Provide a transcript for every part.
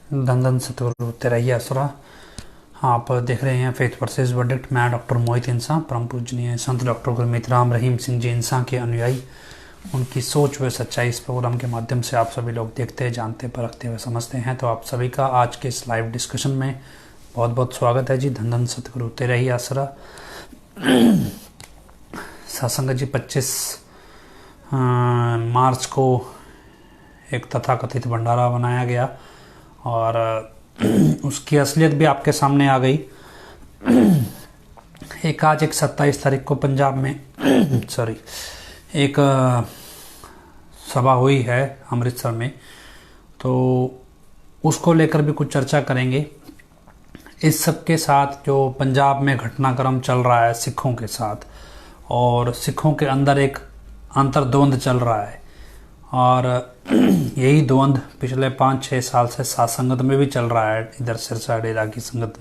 धन धन सतगुरु तेरा ही आसरा। आप देख रहे हैं फेथ वर्सेस वर्डिक्ट। मैं डॉक्टर मोहित इंसान, परम पूजनीय संत डॉक्टर गुरमीत राम रहीम सिंह जी इंसान के अनुयायी, उनकी सोच व सच्चाई इस प्रोग्राम के माध्यम से आप सभी लोग देखते, जानते, परखते हुए समझते हैं। तो आप सभी का आज के इस लाइव डिस्कशन में बहुत बहुत स्वागत है जी। धन धन सतगुरु तेरा ही आसरा। सत्संग जी 25 मार्च को एक तथाकथित भंडारा बनाया गया और उसकी असलियत भी आपके सामने आ गई। एक 27 तारीख को पंजाब में एक सभा हुई है अमृतसर में, तो उसको लेकर भी कुछ चर्चा करेंगे। इस सब के साथ जो पंजाब में घटनाक्रम चल रहा है सिखों के साथ, और सिखों के अंदर एक अंतर्द्वंद चल रहा है, और यही द्वंद पिछले 5-6 साल से सात में भी चल रहा है। इधर सिरसा डेरा की संगत,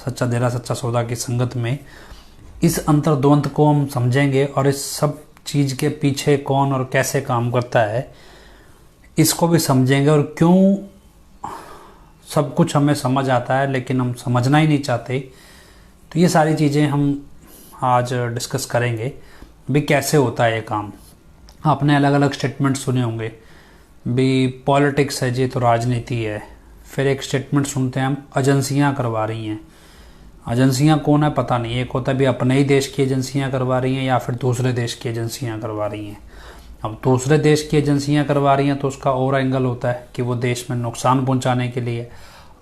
सच्चा डेरा सच्चा सौदा की संगत में इस अंतर्द्वंद को हम समझेंगे, और इस सब चीज़ के पीछे कौन और कैसे काम करता है इसको भी समझेंगे। और क्यों सब कुछ हमें समझ आता है लेकिन हम समझना ही नहीं चाहते, तो ये सारी चीज़ें हम आज डिस्कस करेंगे भी कैसे होता है ये काम। आपने अलग अलग स्टेटमेंट सुने होंगे भी पॉलिटिक्स है जी, तो राजनीति है। फिर एक स्टेटमेंट सुनते हैं हम, एजेंसियां करवा रही हैं। एजेंसियां कौन है पता नहीं। एक होता है भी अपने ही देश की एजेंसियां करवा रही हैं, या फिर दूसरे देश की एजेंसियां करवा रही हैं। अब दूसरे देश की एजेंसियां करवा रही हैं तो उसका और एंगल होता है कि वो देश में नुकसान पहुंचाने के लिए।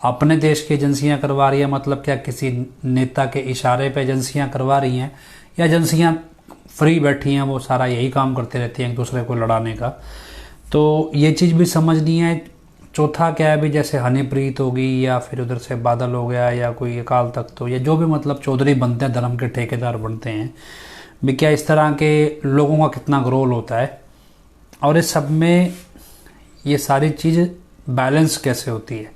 अपने देश की एजेंसियां करवा रही है मतलब क्या, किसी नेता के इशारे पे एजेंसियां करवा रही हैं, या एजेंसियां फ्री बैठी हैं, वो सारा यही काम करते रहती हैं एक दूसरे को लड़ाने का। तो ये चीज़ भी समझनी है। चौथा क्या है भी, जैसे हनीप्रीत होगी, या फिर उधर से बादल हो गया, या कोई अकाल तख्त हो, या जो भी मतलब चौधरी बनते हैं, धर्म के ठेकेदार बनते हैं भी, क्या इस तरह के लोगों का कितना रोल होता है, और इस सब में ये सारी चीज़ बैलेंस कैसे होती है।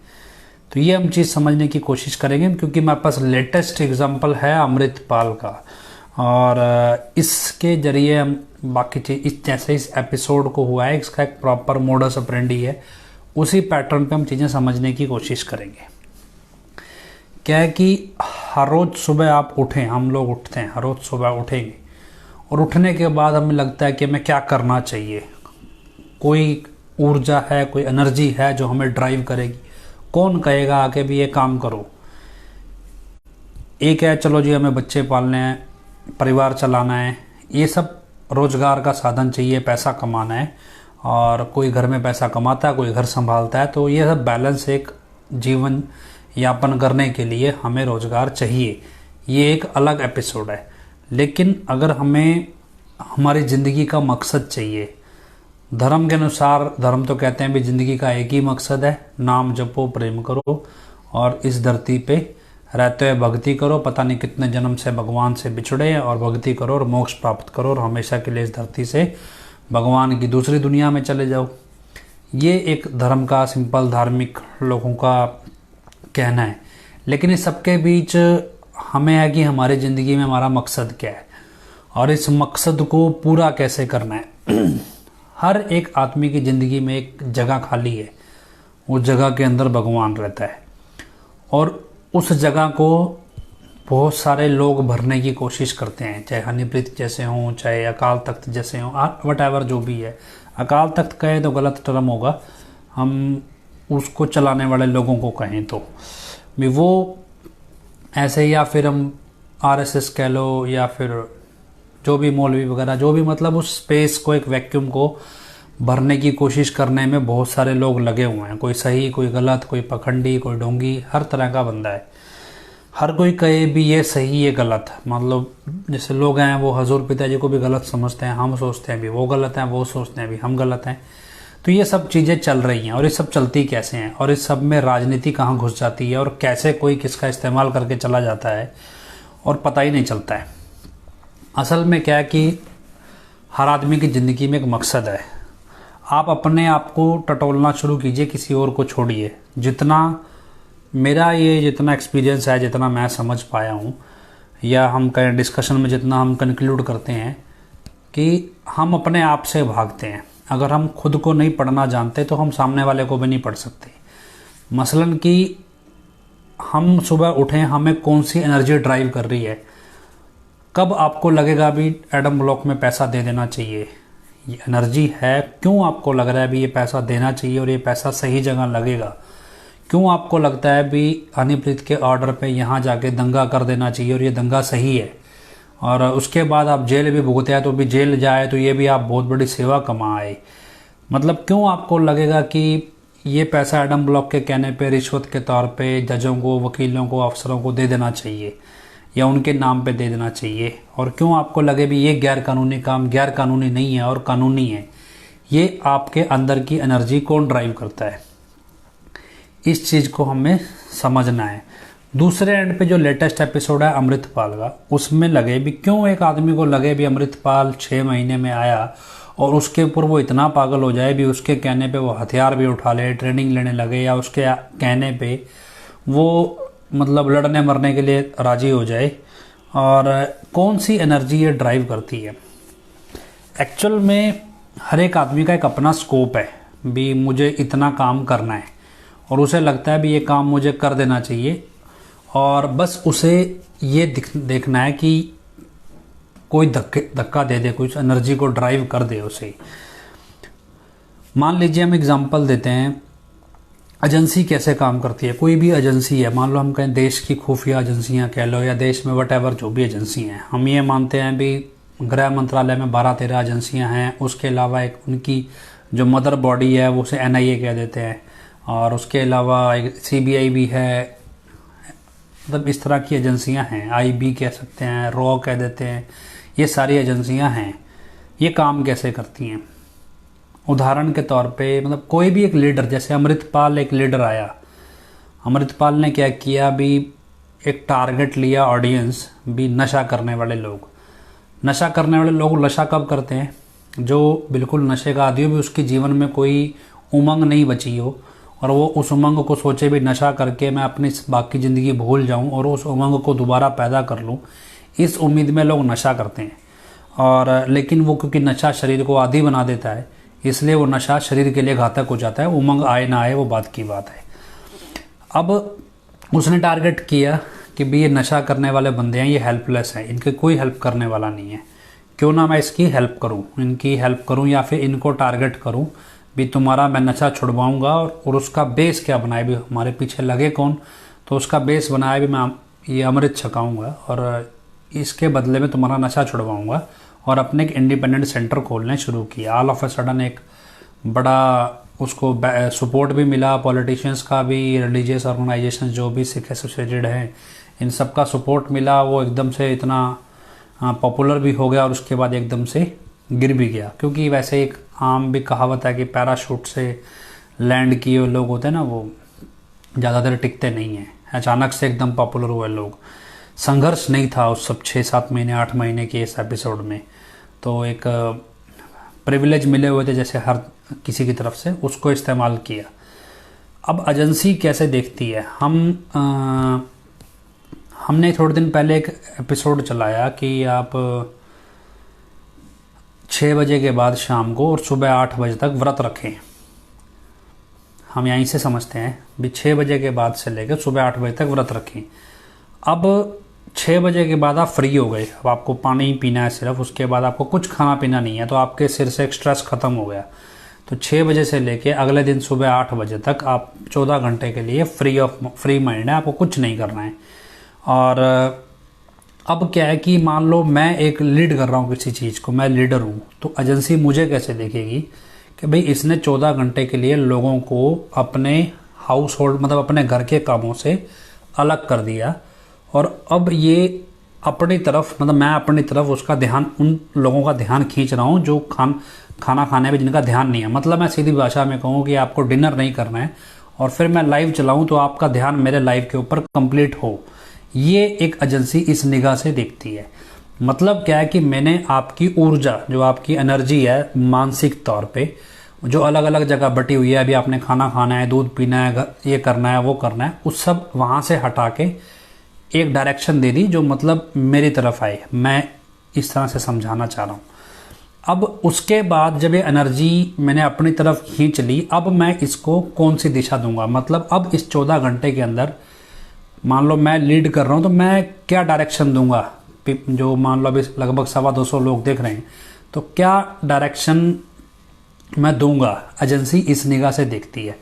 तो ये हम चीज़ समझने की कोशिश करेंगे, क्योंकि मेरे पास लेटेस्ट एग्जाम्पल है अमृतपाल का, और इसके जरिए हम बाकी चीज जैसे इस एपिसोड को हुआ है, इसका एक प्रॉपर मोडस ऑपरेंडी है, उसी पैटर्न पे हम चीज़ें समझने की कोशिश करेंगे। क्या है कि हर रोज़ सुबह आप उठें, हम लोग उठते हैं, हर रोज़ सुबह उठेंगे और उठने के बाद हमें लगता है कि हमें क्या करना चाहिए। कोई ऊर्जा है, कोई एनर्जी है जो हमें ड्राइव करेगी। कौन कहेगा आके भी ये काम करो। एक है चलो जी हमें बच्चे पालने हैं, परिवार चलाना है, ये सब रोजगार का साधन चाहिए, पैसा कमाना है, और कोई घर में पैसा कमाता है, कोई घर संभालता है। तो ये सब बैलेंस एक जीवन यापन करने के लिए हमें रोजगार चाहिए। ये एक अलग एपिसोड है। लेकिन अगर हमें हमारी ज़िंदगी का मकसद चाहिए, धर्म के अनुसार, धर्म तो कहते हैं भी ज़िंदगी का एक ही मकसद है, नाम जपो, प्रेम करो, और इस धरती पे रहते हुए भक्ति करो। पता नहीं कितने जन्म से भगवान से बिछड़े, और भक्ति करो और मोक्ष प्राप्त करो, और हमेशा के लिए इस धरती से भगवान की दूसरी दुनिया में चले जाओ। ये एक धर्म का, सिंपल धार्मिक लोगों का कहना है। लेकिन इस सबके बीच हमें है कि हमारी ज़िंदगी में हमारा मकसद क्या है, और इस मकसद को पूरा कैसे करना है। हर एक आदमी की ज़िंदगी में एक जगह खाली है, उस जगह के अंदर भगवान रहता है, और उस जगह को बहुत सारे लोग भरने की कोशिश करते हैं, चाहे हनीप्रीत जैसे हों, चाहे अकाल तख्त जैसे हों, वट एवर जो भी है। अकाल तख्त कहे तो गलत टर्म होगा, हम उसको चलाने वाले लोगों को कहें तो भी वो ऐसे, या फिर हम आरएसएस कह लो, या फिर जो भी मौलवी वगैरह, जो भी मतलब उस स्पेस को, एक वैक्यूम को भरने की कोशिश करने में बहुत सारे लोग लगे हुए हैं। कोई सही, कोई गलत, कोई पखंडी, कोई ढोंगी, हर तरह का बंदा है। हर कोई कहे भी ये सही ये गलत, मतलब जैसे लोग हैं वो हजूर पिताजी को भी गलत समझते हैं, हम सोचते हैं भी वो गलत हैं, वो सोचते हैं भी हम गलत हैं। तो ये सब चीज़ें चल रही हैं, और ये सब चलती कैसे हैं, और इस सब में राजनीति कहाँ घुस जाती है, और कैसे कोई किसका इस्तेमाल करके चला जाता है, और पता ही नहीं चलता है। असल में क्या है कि हर आदमी की ज़िंदगी में एक मकसद है। आप अपने आप को टटोलना शुरू कीजिए, किसी और को छोड़िए। जितना मेरा ये जितना एक्सपीरियंस है, जितना मैं समझ पाया हूँ, या हम कहें डिस्कशन में जितना हम कंक्लूड करते हैं कि हम अपने आप से भागते हैं। अगर हम खुद को नहीं पढ़ना जानते तो हम सामने वाले को भी नहीं पढ़ सकते। मसलन कि हम सुबह उठें, हमें कौन सी एनर्जी ड्राइव कर रही है, कब आपको लगेगा अभी एडम ब्लॉक में पैसा दे देना चाहिए, ये एनर्जी है, क्यों आपको लग रहा है अभी ये पैसा देना चाहिए और ये पैसा सही जगह लगेगा, क्यों आपको लगता है अभी हनीप्रीत के ऑर्डर पे यहाँ जाके दंगा कर देना चाहिए और ये दंगा सही है, और उसके बाद आप जेल भी भुगते हैं तो भी जेल जाए तो ये भी आप बहुत बड़ी सेवा कमाए, मतलब क्यों आपको लगेगा कि ये पैसा एडम ब्लॉक के कहने पे रिश्वत के तौर पे जजों को, वकीलों को, अफसरों को दे देना चाहिए या उनके नाम पे दे देना चाहिए, और क्यों आपको लगे भी ये गैर कानूनी काम गैर कानूनी नहीं है और कानूनी है, ये आपके अंदर की एनर्जी कौन ड्राइव करता है, इस चीज़ को हमें समझना है। दूसरे एंड पे जो लेटेस्ट एपिसोड है अमृतपाल का, उसमें लगे भी क्यों एक आदमी को लगे भी अमृतपाल 6 महीने में आया और उसके ऊपर वो इतना पागल हो जाए भी उसके कहने पे वो हथियार भी उठा ले, ट्रेनिंग लेने लगे, या उसके कहने पे वो मतलब लड़ने मरने के लिए राजी हो जाए, और कौन सी एनर्जी ये ड्राइव करती है। एक्चुअल में हर एक आदमी का एक अपना स्कोप है भी मुझे इतना काम करना है, और उसे लगता है भी ये काम मुझे कर देना चाहिए, और बस उसे ये देखना है कि कोई धक्का दे दे, कुछ एनर्जी को ड्राइव कर दे उसे। मान लीजिए हम एग्जांपल देते हैं, एजेंसी कैसे काम करती है। कोई भी एजेंसी है, मान लो हम कहें देश की खुफिया एजेंसियां कह लो, या देश में वट जो भी एजेंसी हैं, हम ये मानते हैं भी गृह मंत्रालय में 12-13 एजेंसियां हैं, उसके अलावा एक उनकी जो मदर बॉडी है वो उसे NIA कह देते हैं, और उसके अलावा एक CBI भी है, मतलब इस तरह की एजेंसियां हैं, IB कह सकते हैं, रॉ कह देते हैं, ये सारी एजेंसियां हैं। ये काम कैसे करती हैं, उदाहरण के तौर पे मतलब कोई भी एक लीडर, जैसे अमृतपाल एक लीडर आया, अमृतपाल ने क्या किया भी एक टारगेट लिया ऑडियंस भी नशा करने वाले लोग। नशा करने वाले लोग नशा कब करते हैं, जो बिल्कुल नशे का आदी हो भी उसके जीवन में कोई उमंग नहीं बची हो और वो उस उमंग को सोचे भी नशा करके मैं अपनी बाकी ज़िंदगी भूल जाऊं और उस उमंग को दोबारा पैदा कर लूं, इस उम्मीद में लोग नशा करते हैं। और लेकिन वो क्योंकि नशा शरीर को आदी बना देता है, इसलिए वो नशा शरीर के लिए घातक हो जाता है। उमंग आए ना आए वो बात की बात है। अब उसने टारगेट किया कि भी ये नशा करने वाले बंदे हैं, ये हेल्पलेस हैं, इनके कोई हेल्प करने वाला नहीं है, क्यों ना मैं इसकी हेल्प करूं, इनकी हेल्प करूं या फिर इनको टारगेट करूं भी तुम्हारा मैं नशा छुड़वाऊंगा। और उसका बेस क्या बनाए भी, हमारे पीछे लगे कौन, तो उसका बेस बनाया भी मैं ये अमृत छकाऊंगा और इसके बदले में तुम्हारा नशा छुड़वाऊंगा, और अपने एक इंडिपेंडेंट सेंटर खोलने शुरू किया। ऑल ऑफ ए सडन एक बड़ा उसको सपोर्ट भी मिला, पॉलिटिशियंस का भी, रिलीजियस ऑर्गेनाइजेशन जो भी सिख एसोसिएटेड हैं, इन सब का सपोर्ट मिला। वो एकदम से इतना पॉपुलर भी हो गया और उसके बाद एकदम से गिर भी गया, क्योंकि वैसे एक आम भी कहावत है कि पैराशूट से लैंड किए हुए लोग होते हैं ना, वो ज़्यादा देर टिकते नहीं हैं। अचानक से एकदम पॉपुलर हुए लोग, संघर्ष नहीं था उस सब 6-7 महीने 8 महीने के इस एपिसोड में, तो एक प्रिविलेज मिले हुए थे जैसे हर किसी की तरफ से, उसको इस्तेमाल किया। अब एजेंसी कैसे देखती है, हमने थोड़े दिन पहले एक एपिसोड चलाया कि आप 6 बजे के बाद शाम को और सुबह 8 बजे तक व्रत रखें। हम यहीं से समझते हैं भी 6 बजे के बाद से लेकर सुबह 8 बजे तक व्रत रखें। अब 6 बजे के बाद आप फ्री हो गए, अब आपको पानी पीना है सिर्फ, उसके बाद आपको कुछ खाना पीना नहीं है, तो आपके सिर से एक स्ट्रेस खत्म हो गया। तो 6 बजे से लेके अगले दिन सुबह 8 बजे तक आप 14 घंटे के लिए फ्री माइंड है, आपको कुछ नहीं करना है। और अब क्या है कि मान लो मैं एक लीड कर रहा हूँ किसी चीज़ को, मैं लीडर हूँ, तो एजेंसी मुझे कैसे देखेगी कि भाई इसने 14 घंटे के लिए लोगों को अपने हाउस होल्ड मतलब अपने घर के कामों से अलग कर दिया, और अब ये अपनी तरफ मतलब मैं अपनी तरफ उसका ध्यान, उन लोगों का ध्यान खींच रहा हूँ जो खाना खाने में जिनका ध्यान नहीं है। मतलब मैं सीधी भाषा में कहूँ कि आपको डिनर नहीं करना है और फिर मैं लाइव चलाऊँ तो आपका ध्यान मेरे लाइव के ऊपर कंप्लीट हो। ये एक एजेंसी इस निगाह से देखती है। मतलब क्या है कि मैंने आपकी ऊर्जा, जो आपकी एनर्जी है मानसिक तौर पे, जो अलग अलग जगह बटी हुई है, अभी आपने खाना खाना है, दूध पीना है, ये करना है, वो करना है, उस सब वहाँ से हटा के एक डायरेक्शन दे दी जो मतलब मेरी तरफ आए। मैं इस तरह से समझाना चाह रहा हूँ। अब उसके बाद जब ये एनर्जी मैंने अपनी तरफ खींच ली, अब मैं इसको कौन सी दिशा दूंगा, मतलब अब इस 14 घंटे के अंदर मान लो मैं लीड कर रहा हूँ तो मैं क्या डायरेक्शन दूंगा। जो मान लो अभी लगभग 225 लोग देख रहे हैं, तो क्या डायरेक्शन मैं दूंगा, एजेंसी इस निगाह से देखती है।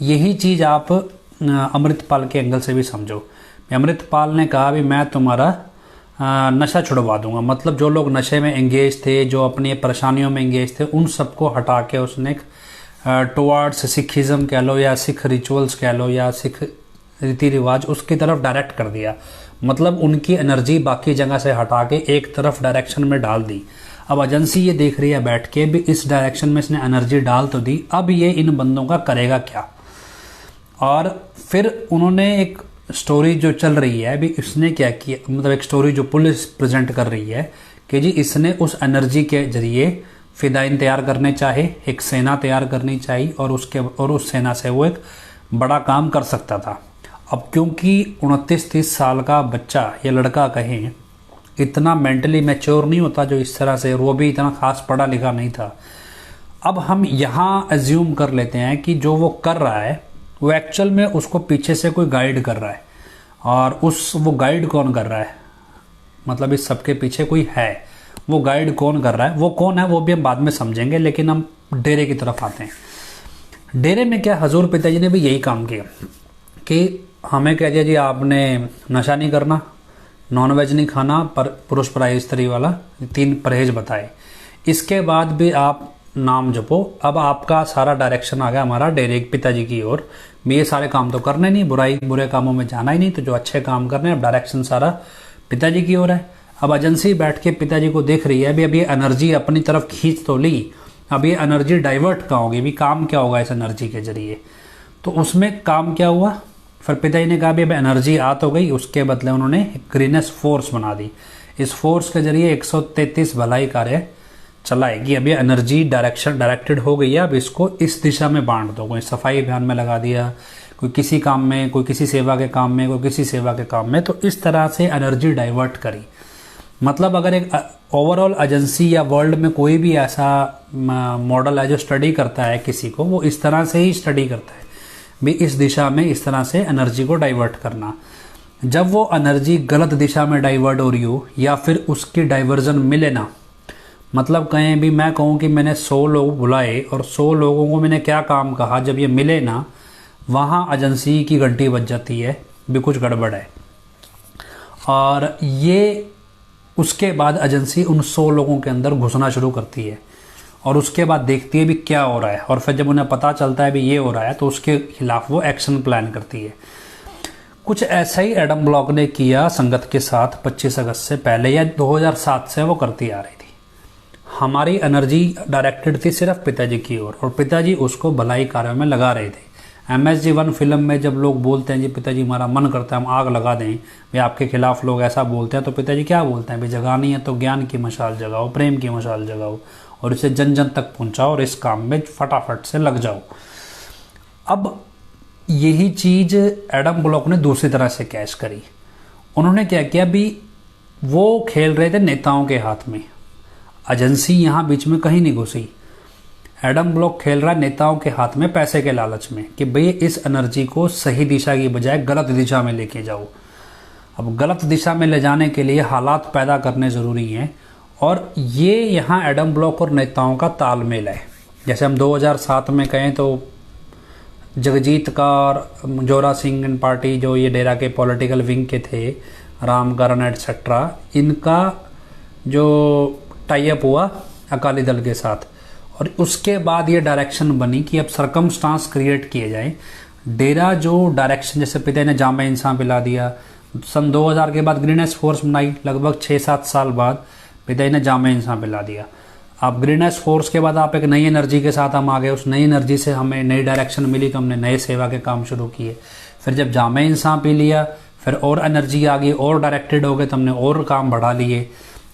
यही चीज़ आप अमृतपाल के एंगल से भी समझो। अमृतपाल ने कहा भी मैं तुम्हारा नशा छुड़वा दूंगा, मतलब जो लोग नशे में एंगेज थे, जो अपनी परेशानियों में एंगेज थे, उन सबको हटा के उसने टुवार्ड्स सिखिज़म कह लो या सिख रिचुअल्स कह लो या सिख रीति रिवाज, उसकी तरफ डायरेक्ट कर दिया। मतलब उनकी एनर्जी बाकी जगह से हटा के एक तरफ डायरेक्शन में डाल दी। अब एजेंसी ये देख रही है बैठ के भी इस डायरेक्शन में इसने एनर्जी डाल तो दी, अब ये इन बंदों का करेगा क्या। और फिर उन्होंने एक स्टोरी जो चल रही है अभी, इसने क्या किया, मतलब एक स्टोरी जो पुलिस प्रेजेंट कर रही है कि जी इसने उस एनर्जी के जरिए फिदाइन तैयार करने चाहे, एक सेना तैयार करनी चाहिए और उस सेना से वो एक बड़ा काम कर सकता था। अब क्योंकि 29-30 साल का बच्चा या लड़का कहें इतना मेंटली मैच्योर नहीं होता जो इस तरह से, वो भी इतना खास पढ़ा लिखा नहीं था। अब हम यहाँ एज्यूम कर लेते हैं कि जो वो कर रहा है वो एक्चुअल में उसको पीछे से कोई गाइड कर रहा है, और वो गाइड कौन कर रहा है, मतलब इस सबके पीछे कोई है, वो गाइड कौन कर रहा है, वो कौन है वो भी हम बाद में समझेंगे। लेकिन हम डेरे की तरफ आते हैं। डेरे में क्या हजूर पिताजी ने भी यही काम किया कि हमें कह दिया जी आपने नशा नहीं करना, नॉनवेज नहीं खाना, पर पुरुष पराई स्त्री वाला 3 परहेज बताए। इसके बाद भी आप नाम जपो। अब आपका सारा डायरेक्शन आ गया हमारा डेरे पिताजी की ओर। ये सारे काम तो करने नहीं, बुरे कामों में जाना ही नहीं, तो जो अच्छे काम करने, अब डायरेक्शन सारा पिताजी की ओर है। अब एजेंसी बैठ के पिताजी को देख रही है अभी, अब ये एनर्जी अपनी तरफ खींच तो ली, अब ये एनर्जी डाइवर्ट कहाँ होगी, भी काम क्या होगा इस एनर्जी के जरिए। तो उसमें काम क्या हुआ, फिर पिताजी ने कहा भी अब एनर्जी आ तो गई, उसके बदले उन्होंने ग्रीनेस फोर्स बना दी। इस फोर्स के जरिए 133 भलाई कार्य चलाएगी। अब ये एनर्जी डायरेक्टेड हो गई है, अब इसको इस दिशा में बांट दो। कोई सफाई अभियान में लगा दिया, कोई किसी काम में, कोई किसी सेवा के काम में, कोई किसी सेवा के काम में, तो इस तरह से एनर्जी डाइवर्ट करी। मतलब अगर एक ओवरऑल एजेंसी या वर्ल्ड में कोई भी ऐसा मॉडल है जो स्टडी करता है किसी को, वो इस तरह से ही स्टडी करता है भी इस दिशा में इस तरह से एनर्जी को डाइवर्ट करना। जब वो एनर्जी गलत दिशा में डाइवर्ट हो रही हो या फिर उसकी डाइवर्जन मिले ना, मतलब कहें भी मैं कहूँ कि मैंने 100 लोग बुलाए और 100 लोगों को मैंने क्या काम कहा, जब ये मिले ना, वहाँ एजेंसी की घंटी बज जाती है भी कुछ गड़बड़ है। और ये उसके बाद एजेंसी उन 100 लोगों के अंदर घुसना शुरू करती है और उसके बाद देखती है भी क्या हो रहा है, और फिर जब उन्हें पता चलता है भी ये हो रहा है तो उसके खिलाफ वो एक्शन प्लान करती है। कुछ ऐसा ही एडम ब्लॉक ने किया संगत के साथ 25 अगस्त से पहले, या 2007 से वो करती आ रही थी। हमारी एनर्जी डायरेक्टेड थी सिर्फ पिताजी की ओर, और पिताजी उसको भलाई कार्यों में लगा रहे थे। MSG1 फिल्म में जब लोग बोलते हैं जी पिताजी हमारा मन करता है हम आग लगा दें, भाई आपके खिलाफ लोग ऐसा बोलते हैं, तो पिताजी क्या बोलते हैं, भाई जगानी है तो ज्ञान की मशाल जगाओ, प्रेम की मशाल जगाओ और इसे जन जन तक पहुंचाओ और इस काम में फटाफट से लग जाओ। अब यही चीज एडम ब्लॉक ने दूसरी तरह से कैच करी। उन्होंने क्या किया, भी वो खेल रहे थे नेताओं के हाथ में, एजेंसी यहाँ बीच में कहीं नहीं घुसी। एडम ब्लॉक खेल रहा है नेताओं के हाथ में पैसे के लालच में कि भाई इस एनर्जी को सही दिशा की बजाय गलत दिशा में लेके जाओ। अब गलत दिशा में ले जाने के लिए हालात पैदा करने ज़रूरी हैं, और ये यहाँ एडम ब्लॉक और नेताओं का तालमेल है। जैसे हम 2007 में कहें तो जगजीत का और जोरा सिंह एंड पार्टी, जो ये डेरा के पॉलिटिकल विंग के थे, रामकरण एटसेट्रा, इनका जो टाई अप हुआ अकाली दल के साथ, और उसके बाद ये डायरेक्शन बनी कि अब सरकमस्टांस क्रिएट किए जाएं। डेरा जो डायरेक्शन, जैसे पिता ने जामा इंसान पिला दिया, सन 2000 के बाद ग्रीनेस फोर्स बनाई, लगभग 6-7 साल बाद पिता ने जामा इंसान पिला दिया। अब ग्रीनेस फोर्स के बाद आप एक नई एनर्जी के साथ हम आ गए, उस नई एनर्जी से हमें नई डायरेक्शन मिली तो हमने नए सेवा के काम शुरू किए। फिर जब जामा इंसान पी लिया, फिर और एनर्जी आ गई और डायरेक्टेड हो गए तो हमने और काम बढ़ा लिए।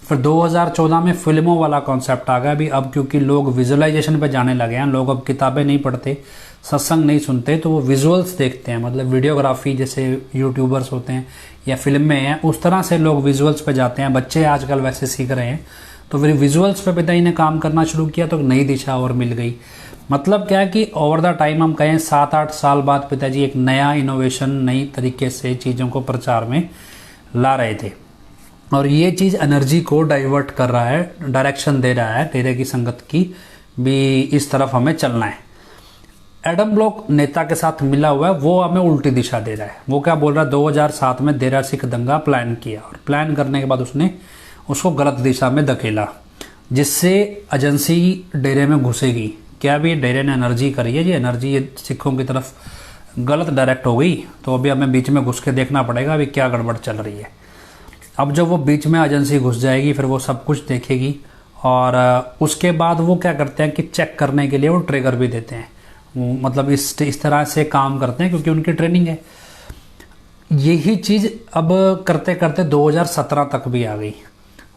फिर 2014 में फिल्मों वाला कॉन्सेप्ट आ गया भी, अब क्योंकि लोग विजुअलाइजेशन पे जाने लगे हैं, लोग अब किताबें नहीं पढ़ते, सत्संग नहीं सुनते, तो वो विजुअल्स देखते हैं, मतलब वीडियोग्राफी जैसे यूट्यूबर्स होते हैं या फिल्में हैं, उस तरह से लोग विजुअल्स पे जाते हैं। बच्चे आजकल वैसे सीख रहे हैं, तो फिर विजुअल्स पे पिताजी ने काम करना शुरू किया तो नई दिशा और मिल गई। मतलब क्या है कि ओवर द टाइम हम कहें 7-8 साल बाद पिताजी एक नया इनोवेशन, नई तरीके से चीज़ों को प्रचार में ला रहे थे और ये चीज़ एनर्जी को डाइवर्ट कर रहा है, डायरेक्शन दे रहा है डेरे की संगत की भी इस तरफ हमें चलना है। एडम ब्लॉक नेता के साथ मिला हुआ है, वो हमें उल्टी दिशा दे रहा है। वो क्या बोल रहा है, 2007 में देरा सिख दंगा प्लान किया और प्लान करने के बाद उसने उसको गलत दिशा में धकेला, जिससे एजेंसी डेरे में घुसेगी। क्या भी डेरे ने एनर्जी करी है, ये एनर्जी सिखों की तरफ गलत डायरेक्ट हो गई, तो अभी हमें बीच में घुस के देखना पड़ेगा अभी क्या गड़बड़ चल रही है। अब जब वो बीच में एजेंसी घुस जाएगी फिर वो सब कुछ देखेगी और उसके बाद वो क्या करते हैं कि चेक करने के लिए वो ट्रिगर भी देते हैं। मतलब इस तरह से काम करते हैं क्योंकि उनकी ट्रेनिंग है। यही चीज़ अब करते करते 2017 तक भी आ गई,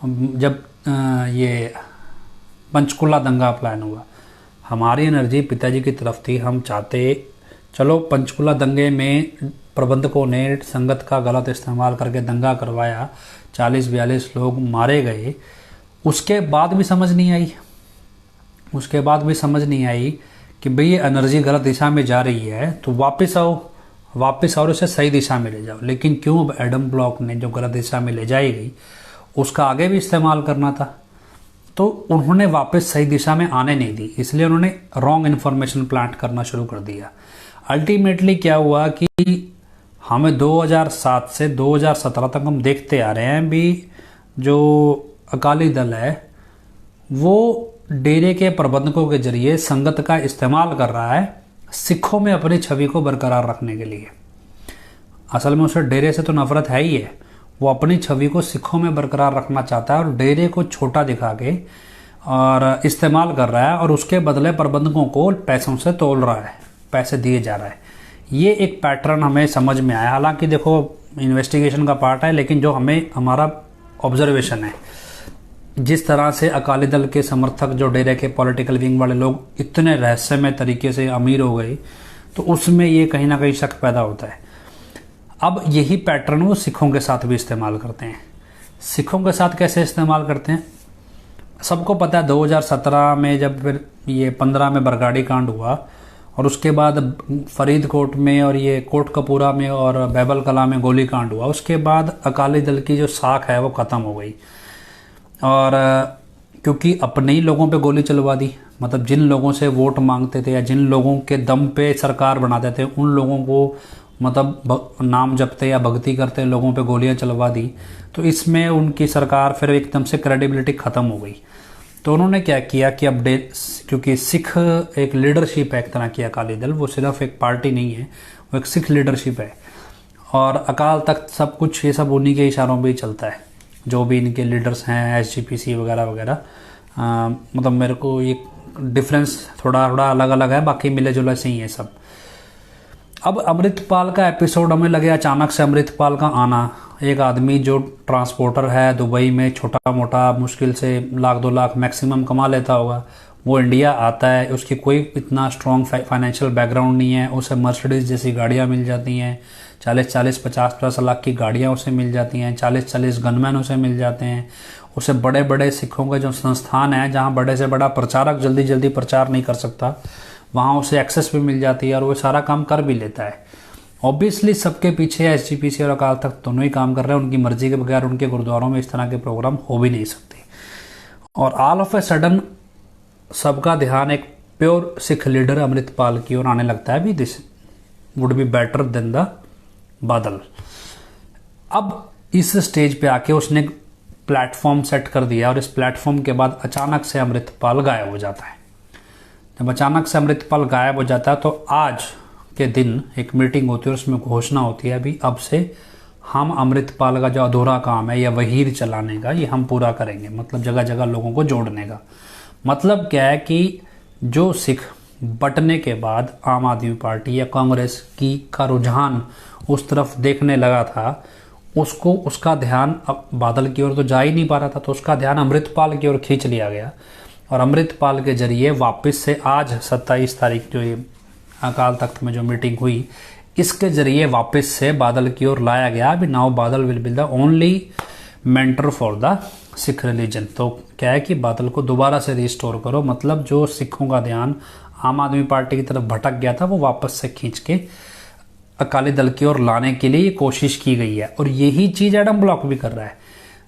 जब ये पंचकुला दंगा प्लान हुआ। हमारी एनर्जी पिताजी की तरफ थी, हम चाहते चलो पंचकुला दंगे में प्रबंधकों ने संगत का गलत इस्तेमाल करके दंगा करवाया, 40-42 लोग मारे गए। उसके बाद भी समझ नहीं आई कि भाई ये एनर्जी गलत दिशा में जा रही है तो वापस आओ और उसे सही दिशा में ले जाओ। लेकिन क्यों, अब एडम ब्लॉक ने जो गलत दिशा में ले जाई गई उसका आगे भी इस्तेमाल करना था, तो उन्होंने वापस सही दिशा में आने नहीं दी, इसलिए उन्होंने रॉन्ग इन्फॉर्मेशन प्लांट करना शुरू कर दिया। अल्टीमेटली क्या हुआ कि हमें 2007 से 2017 तक हम देखते आ रहे हैं भी जो अकाली दल है वो डेरे के प्रबंधकों के जरिए संगत का इस्तेमाल कर रहा है सिखों में अपनी छवि को बरकरार रखने के लिए। असल में उसे डेरे से तो नफरत है ही है, वो अपनी छवि को सिखों में बरकरार रखना चाहता है और डेरे को छोटा दिखा के और इस्तेमाल कर रहा है और उसके बदले प्रबंधकों को पैसों से तोल रहा है, पैसे दिए जा रहा है। ये एक पैटर्न हमें समझ में आया। हालांकि देखो इन्वेस्टिगेशन का पार्ट है, लेकिन जो हमें हमारा ऑब्जर्वेशन है, जिस तरह से अकाली दल के समर्थक जो डेरे के पॉलिटिकल विंग वाले लोग इतने रहस्यमय तरीके से अमीर हो गए, तो उसमें ये कहीं ना कहीं शक पैदा होता है। अब यही पैटर्न वो सिखों के साथ भी इस्तेमाल करते हैं। सिखों के साथ कैसे इस्तेमाल करते हैं, सबको पता है। 2017 में जब फिर ये 15 में बरगाड़ी कांड हुआ और उसके बाद फरीदकोट में और ये कोटकपूरा में और बैबल कला में गोली कांड हुआ, उसके बाद अकाली दल की जो साख है वो ख़त्म हो गई। और क्योंकि अपने ही लोगों पे गोली चलवा दी, मतलब जिन लोगों से वोट मांगते थे या जिन लोगों के दम पे सरकार बनाते थे उन लोगों को मतलब नाम जपते या भक्ति करते लोगों पे गोलियां चलवा दी, तो इसमें उनकी सरकार फिर एकदम से क्रेडिबिलिटी ख़त्म हो गई। तो उन्होंने क्या किया कि अब क्योंकि सिख एक लीडरशिप है एक तरह की, अकाली दल वो सिर्फ एक पार्टी नहीं है, वो एक सिख लीडरशिप है और अकाल तख्त सब कुछ ये सब उन्हीं के इशारों पर ही चलता है। जो भी इनके लीडर्स हैं SGPC वगैरह वगैरह, मतलब मेरे को ये डिफरेंस थोड़ा अलग अलग है, बाकी मिले जुले से ही है सब। अब अमृतपाल का एपिसोड हमें लगे अचानक से अमृतपाल का आना, एक आदमी जो ट्रांसपोर्टर है दुबई में, छोटा मोटा मुश्किल से 1-2 लाख मैक्सिमम कमा लेता होगा, वो इंडिया आता है, उसकी कोई इतना स्ट्रॉन्ग फाइनेंशियल बैकग्राउंड नहीं है, उसे मर्सिडीज जैसी गाड़ियाँ मिल जाती हैं, 40-40, 50-50 लाख की गाड़ियाँ उसे मिल जाती हैं, 40-40 गनमैन उसे मिल जाते हैं, उसे बड़े बड़े सिखों के जो संस्थान हैं जहाँ बड़े से बड़ा प्रचारक जल्दी जल्दी प्रचार नहीं कर सकता, वहाँ उसे एक्सेस भी मिल जाती है और वो सारा काम कर भी लेता है। ऑब्वियसली सबके पीछे SGPC और अकाल तख्त दोनों ही काम कर रहे हैं, उनकी मर्जी के बगैर उनके गुरुद्वारों में इस तरह के प्रोग्राम हो भी नहीं सकते। और ऑल ऑफ ए सडन सबका ध्यान एक प्योर सिख लीडर अमृतपाल की ओर आने लगता है भी this would be better than the बादल। अब इस स्टेज पे आके उसने प्लेटफॉर्म सेट कर दिया और इस प्लेटफॉर्म के बाद अचानक से अमृतपाल गायब हो जाता है। जब अचानक से अमृतपाल गायब हो जाता है तो आज के दिन एक मीटिंग होती है और उसमें घोषणा होती है अभी अब से हम अमृतपाल का जो अधूरा काम है या वहीर चलाने का ये हम पूरा करेंगे, मतलब जगह जगह लोगों को जोड़ने का। मतलब क्या है कि जो सिख बटने के बाद आम आदमी पार्टी या कांग्रेस की का रुझान उस तरफ देखने लगा था, उसको उसका ध्यान अब बादल की ओर तो जा ही नहीं पा रहा था, तो उसका ध्यान अमृतपाल की ओर खींच लिया गया और अमृतपाल के जरिए वापस से आज 27 तारीख जो ये अकाल तख्त में जो मीटिंग हुई, इसके जरिए वापस से बादल की ओर लाया गया। अभी नाउ बादल will be the only mentor for the Sikh religion. तो क्या है कि बादल को दोबारा से रिस्टोर करो, मतलब जो सिखों का ध्यान आम आदमी पार्टी की तरफ भटक गया था वो वापस से खींच के अकाली दल की ओर लाने के लिए कोशिश की गई है। और यही चीज़ एडम ब्लॉक भी कर रहा है।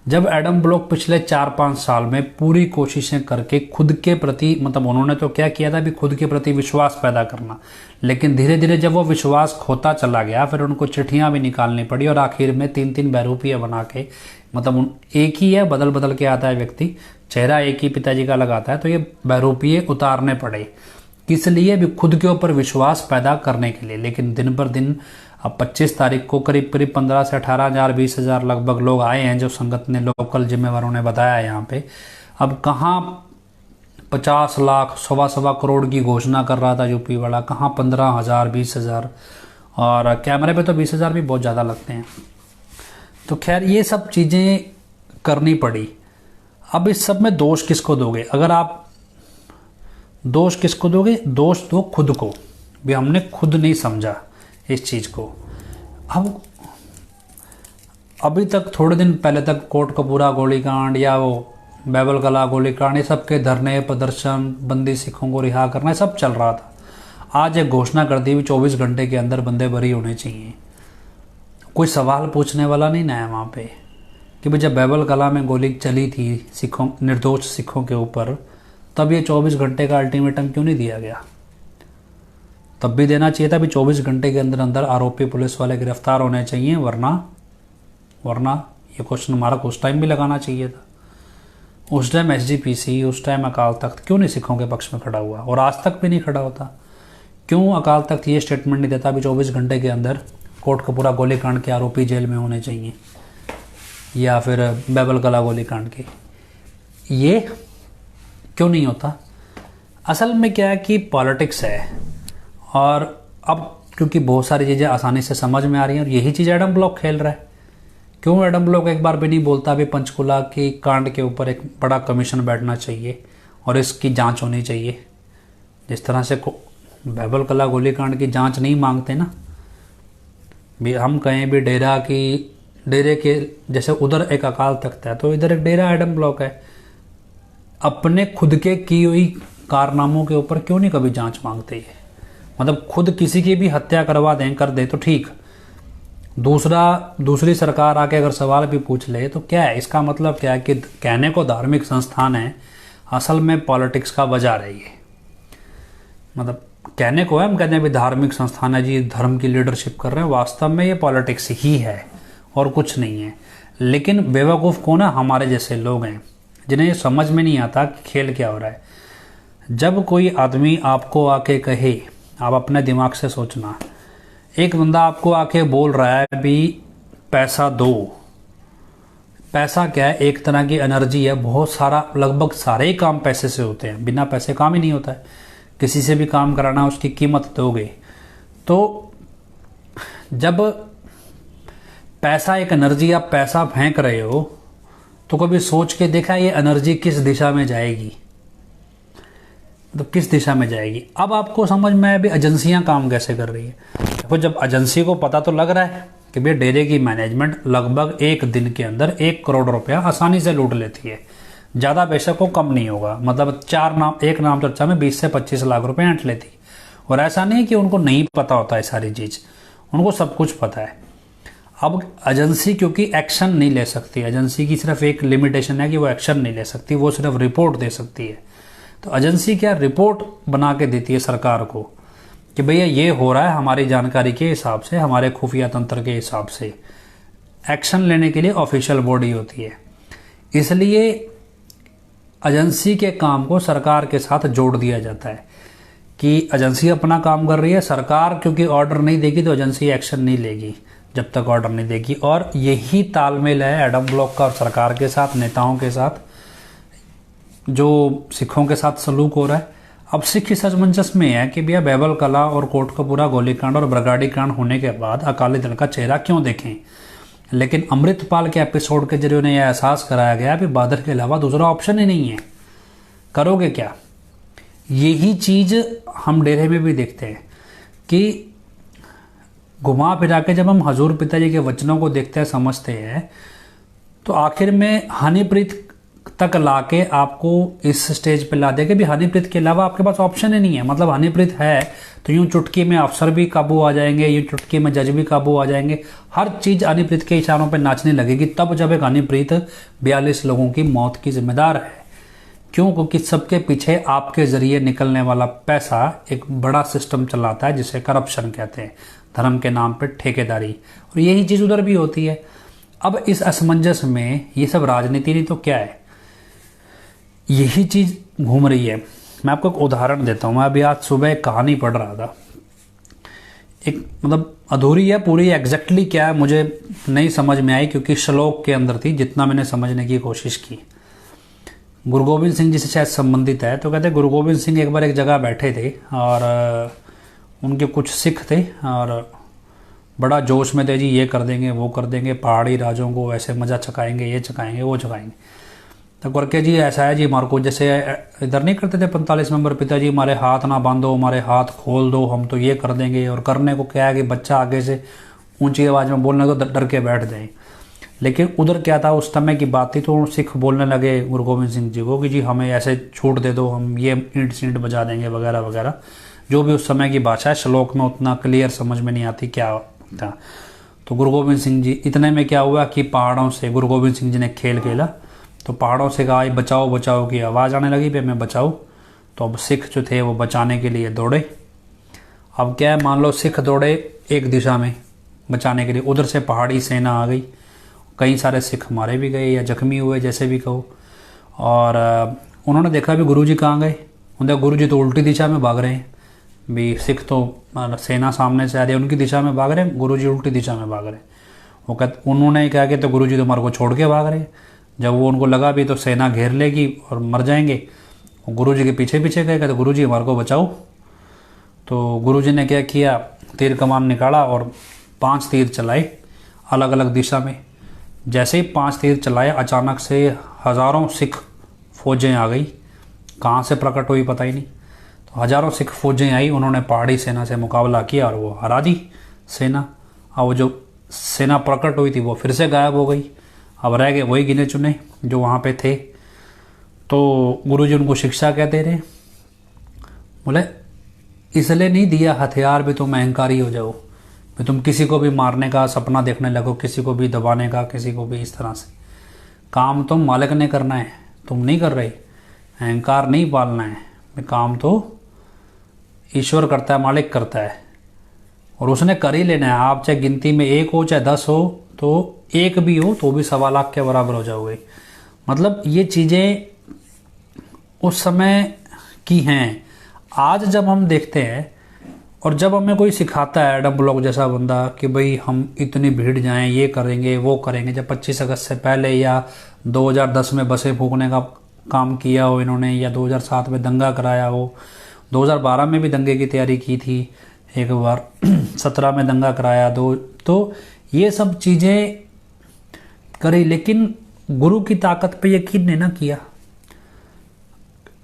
जब एडम ब्लॉक पिछले 4-5 साल में पूरी कोशिशें करके खुद के प्रति, मतलब उन्होंने तो क्या किया था, भी खुद के प्रति विश्वास पैदा करना, लेकिन धीरे धीरे जब वो विश्वास खोता चला गया, फिर उनको चिट्ठियां भी निकालनी पड़ी और आखिर में 3-3 बहरूपिया बना के, मतलब एक ही है, बदल बदल के आता है व्यक्ति, चेहरा एक ही पिताजी का लगाता है, तो ये बहरूपिये उतारने पड़े, किस लिए, भी खुद के ऊपर विश्वास पैदा करने के लिए। लेकिन दिन पर दिन अब 25 तारीख को करीब 15 से 18,000 20,000 लगभग लोग आए हैं, जो संगत ने लोकल जिम्मेवारों ने बताया यहाँ पे। अब कहाँ 50 लाख 1.25 करोड़ की घोषणा कर रहा था यूपी वाला, कहाँ 15,000 20,000, और कैमरे पे तो 20,000 भी बहुत ज़्यादा लगते हैं। तो खैर ये सब चीज़ें करनी पड़ी। अब इस सब में दोष किसको दोगे? अगर आप दोष किसको दोगे? दोष दो खुद को, भी हमने खुद नहीं समझा इस चीज़ को। अब अभी तक थोड़े दिन पहले तक कोटकपूरा गोलीकांड या वो बैबल कला गोलीकांड, ये सब के धरने प्रदर्शन, बंदी सिखों को रिहा करना, सब चल रहा था। आज एक घोषणा कर दी 24 घंटे के अंदर बंदे बरी होने चाहिए। कोई सवाल पूछने वाला नहीं ना है वहाँ पे कि भाई जब बैबल कला में गोली चली थी सिखों, निर्दोष सिखों के ऊपर, तब ये 24 घंटे का अल्टीमेटम क्यों नहीं दिया गया? तब भी देना चाहिए था भी 24 घंटे के अंदर अंदर आरोपी पुलिस वाले गिरफ्तार होने चाहिए, वरना ये क्वेश्चन मार्क उस टाइम भी लगाना चाहिए था। उस टाइम एसजीपीसी, उस टाइम अकाल तख्त क्यों नहीं सिखों के पक्ष में खड़ा हुआ? और आज तक भी नहीं खड़ा होता। क्यों अकाल तख्त ये स्टेटमेंट नहीं देता भी 24 घंटे के अंदर कोटकपूरा गोलीकांड के आरोपी जेल में होने चाहिए, या फिर बैबल कला गोलीकांड के? ये क्यों नहीं होता? असल में क्या है कि पॉलिटिक्स है, और अब क्योंकि बहुत सारी चीज़ें आसानी से समझ में आ रही हैं, और यही चीज़ एडम ब्लॉक खेल रहा है। क्यों एडम ब्लॉक एक बार भी नहीं बोलता भी पंचकुला की कांड के ऊपर एक बड़ा कमीशन बैठना चाहिए और इसकी जांच होनी चाहिए? जिस तरह से बैबल कला गोलीकांड की जांच नहीं मांगते ना, भी हम कहें भी डेरे के जैसे उधर एक अकाल तख्त है, तो इधर एक डेरा एडम ब्लॉक है। अपने खुद के की हुई कारनामों के ऊपर क्यों नहीं कभी जांच मांगते ये? मतलब खुद किसी की भी हत्या करवा दें, कर दे तो ठीक, दूसरी सरकार आके अगर सवाल भी पूछ ले तो क्या है? इसका मतलब क्या है कि कहने को धार्मिक संस्थान है, असल में पॉलिटिक्स का बाजार है ये। मतलब कहने को है, हम कहते हैं भी धार्मिक संस्थान है जी, धर्म की लीडरशिप कर रहे हैं, वास्तव में ये पॉलिटिक्स ही है और कुछ नहीं है। लेकिन बेवकूफ़ कौन है? हमारे जैसे लोग हैं जिन्हें ये समझ में नहीं आता कि खेल क्या हो रहा है। जब कोई आदमी आपको आके कहे, आप अपने दिमाग से सोचना, एक बंदा आपको आके बोल रहा है भी पैसा दो। पैसा क्या है? एक तरह की एनर्जी है, बहुत सारा, लगभग सारे ही काम पैसे से होते हैं, बिना पैसे काम ही नहीं होता है। किसी से भी काम कराना, उसकी कीमत दोगे। तो जब पैसा एक एनर्जी, आप पैसा फेंक रहे हो, तो कभी सोच के देखा ये एनर्जी किस दिशा में जाएगी? तो किस दिशा में जाएगी? अब आपको समझ में आया भी एजेंसियां काम कैसे कर रही है। देखो, जब एजेंसी को पता तो लग रहा है कि भाई डेरे की मैनेजमेंट लगभग एक दिन के अंदर 1 करोड़ रुपया आसानी से लूट लेती है, ज़्यादा बेशक वो कम नहीं होगा, मतलब एक नाम चर्चा में 20 से 25 लाख रुपए ऐंठ लेती। और ऐसा नहीं कि उनको नहीं पता होता है सारी चीज़, उनको सब कुछ पता है। अब एजेंसी क्योंकि एक्शन नहीं ले सकती, एजेंसी की सिर्फ एक लिमिटेशन है कि वो एक्शन नहीं ले सकती, वो सिर्फ रिपोर्ट दे सकती है। तो एजेंसी क्या रिपोर्ट बना के देती है सरकार को कि भैया ये हो रहा है हमारी जानकारी के हिसाब से, हमारे खुफिया तंत्र के हिसाब से। एक्शन लेने के लिए ऑफिशियल बॉडी होती है, इसलिए एजेंसी के काम को सरकार के साथ जोड़ दिया जाता है कि एजेंसी अपना काम कर रही है, सरकार क्योंकि ऑर्डर नहीं देगी तो एजेंसी एक्शन नहीं लेगी जब तक ऑर्डर नहीं देगी। और यही तालमेल है एडम ब्लॉक का और सरकार के साथ, नेताओं के साथ, जो सिखों के साथ सलूक हो रहा है। अब सिख इस असमंजस में है कि भैया बैबल कला और कोटकपूरा गोलीकांड और बरगाड़ी कांड होने के बाद अकाली दल का चेहरा क्यों देखें? लेकिन अमृतपाल के एपिसोड के जरिए उन्हें यह एहसास कराया गया कि बादल के अलावा दूसरा ऑप्शन ही नहीं है, करोगे क्या? यही चीज हम डेरे में भी देखते हैं कि घुमा फिरा के जब हम हजूर पिताजी के वचनों को देखते हैं, समझते हैं, तो आखिर में हनीप्रीत तक लाके आपको इस स्टेज पे ला देगा भी हनीप्रीत के अलावा आपके पास ऑप्शन ही नहीं है। मतलब हनीप्रीत है तो यूं चुटकी में अफसर भी काबू आ जाएंगे, यूं चुटकी में जज भी काबू आ जाएंगे, हर चीज हनीप्रीत के इशारों पे नाचने लगेगी तब जब एक हनीप्रीत 42 लोगों की मौत की जिम्मेदार है। क्यों? क्योंकि सबके पीछे आपके जरिए निकलने वाला पैसा एक बड़ा सिस्टम चलाता है जिसे करप्शन कहते हैं, धर्म के नाम पे ठेकेदारी, और यही चीज उधर भी होती है। अब इस असमंजस में ये सब राजनीति नहीं तो क्या है, यही चीज घूम रही है। मैं आपको एक उदाहरण देता हूं। मैं अभी आज सुबह एक कहानी पढ़ रहा था, एक मतलब अधूरी है, पूरी एग्जैक्टली क्या है मुझे नहीं समझ में आई क्योंकि श्लोक के अंदर थी, जितना मैंने समझने की कोशिश की। गुरु गोविंद सिंह जी से शायद संबंधित है। तो कहते गुरु गोविंद सिंह एक बार एक जगह बैठे थे और उनके कुछ सिख थे और बड़ा जोश में थे, जी ये कर देंगे वो कर देंगे, पहाड़ी राजों को ऐसे मजा चकाएंगे, ये चकाएंगे वो चकाएंगे। तो करके जी ऐसा है जी हमारे को, जैसे इधर नहीं करते थे 45 नंबर, पिताजी हमारे हाथ ना बांधो, हमारे हाथ खोल दो, हम तो ये कर देंगे। और करने को क्या है कि बच्चा आगे से ऊंची आवाज में बोलने को डर के बैठ जाए। लेकिन उधर क्या था, उस समय की बात थी, तो सिख बोलने लगे गुरु गोविंद सिंह जी को कि जी हमें ऐसे छूट दे दो, हम ये ईंट सींट बजा देंगे वगैरह वगैरह, जो भी उस समय की भाषा है। श्लोक में उतना क्लियर समझ में नहीं आती क्या था। तो गुरु गोविंद सिंह जी, इतने में क्या हुआ कि पहाड़ों से गुरु गोविंद सिंह जी ने खेल खेला, तो पहाड़ों से कहा बचाओ बचाओ की आवाज़ आने लगी, पे मैं बचाऊँ। तो अब सिख जो थे वो बचाने के लिए दौड़े। अब क्या है, मान लो सिख दौड़े एक दिशा में बचाने के लिए, उधर से पहाड़ी सेना आ गई, कई सारे सिख मारे भी गए या जख्मी हुए जैसे भी कहो। और उन्होंने देखा भी गुरुजी कहाँ गए, उन्हें गुरुजी तो उल्टी दिशा में भाग रहे हैं, भी सिख तो सेना सामने से आ रही है उनकी दिशा में भाग रहे हैं, गुरुजी उल्टी दिशा में भाग रहे हैं। वो कहते, उन्होंने क्या किया, तो गुरुजी तो हमारे को छोड़ के भाग रहे हैं। जब वो उनको लगा भी तो सेना घेर लेगी और मर जाएंगे, वो गुरुजी के पीछे पीछे गए, कहते गुरुजी हमारे को बचाओ। तो गुरुजी ने क्या किया, तीर कमान निकाला और 5 तीर चलाए अलग अलग दिशा में। जैसे ही 5 तीर चलाए, अचानक से हजारों सिख फौजें आ गई, कहाँ से प्रकट हुई पता ही नहीं। तो हजारों सिख फौजें आई, उन्होंने पहाड़ी सेना से मुकाबला किया और वो हरा दी सेना। और वो जो सेना प्रकट हुई थी वो फिर से गायब हो गई। अब रह गए वही गिने चुने जो वहाँ पे थे। तो गुरुजी उनको शिक्षा क्या दे रहे, बोले इसलिए नहीं दिया हथियार भी तुम अहंकारी हो जाओ, भी तुम किसी को भी मारने का सपना देखने लगो, किसी को भी दबाने का, किसी को भी इस तरह से। काम तुम मालिक ने करना है, तुम नहीं कर रहे। अहंकार नहीं पालना है, काम तो ईश्वर करता है, मालिक करता है, और उसने कर ही लेना है। आप चाहे गिनती में 1 हो चाहे 10 हो, तो 1 भी हो तो भी 1.25 लाख के बराबर हो जाओगे। मतलब ये चीज़ें उस समय की हैं। आज जब हम देखते हैं और जब हमें कोई सिखाता है एडम ब्लॉक जैसा बंदा कि भाई हम इतनी भीड़ जाएं, ये करेंगे वो करेंगे, जब 25 अगस्त से पहले या 2010 में बसें फूकने का काम किया हो इन्होंने, या 2007 में दंगा कराया हो, 2012 में भी दंगे की तैयारी की थी एक बार, 17 में दंगा कराया तो ये सब चीज़ें करी, लेकिन गुरु की ताकत पे यकीन नहीं ना किया।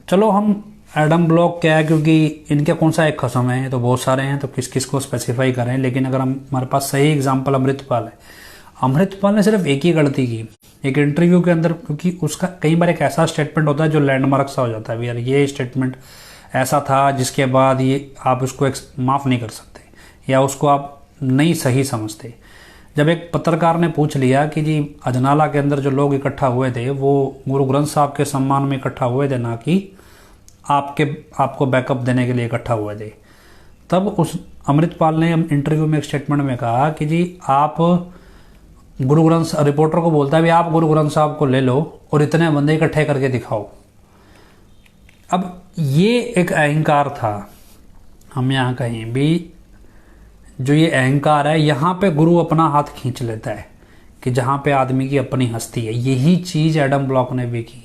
चलो हम एडम ब्लॉक क्या है, क्योंकि इनके कौन सा एक खसम है, तो बहुत सारे हैं, तो किस किस को स्पेसिफाई करें। लेकिन अगर हमारे पास सही एग्जांपल अमृतपाल है, अमृतपाल ने सिर्फ एक ही गलती की एक इंटरव्यू के अंदर, क्योंकि उसका कई बार एक ऐसा स्टेटमेंट होता है जो लैंडमार्क सा हो जाता है, यार ये स्टेटमेंट ऐसा था जिसके बाद ये आप उसको माफ़ नहीं कर सकते या उसको आप नहीं सही समझते। जब एक पत्रकार ने पूछ लिया कि जी अजनाला के अंदर जो लोग इकट्ठा हुए थे वो गुरु ग्रंथ साहब के सम्मान में इकट्ठा हुए थे, ना कि आपको बैकअप देने के लिए इकट्ठा हुए थे, तब उस अमृतपाल ने इंटरव्यू में एक स्टेटमेंट में कहा कि जी आप गुरु ग्रंथ, रिपोर्टर को बोलता है भी आप गुरु ग्रंथ साहब को ले लो और इतने बंदे इकट्ठे करके दिखाओ। अब ये एक अहंकार था। हम यहाँ कहीं भी जो ये अहंकार है, यहाँ पे गुरु अपना हाथ खींच लेता है कि जहाँ पे आदमी की अपनी हस्ती है। यही चीज एडम ब्लॉक ने भी की।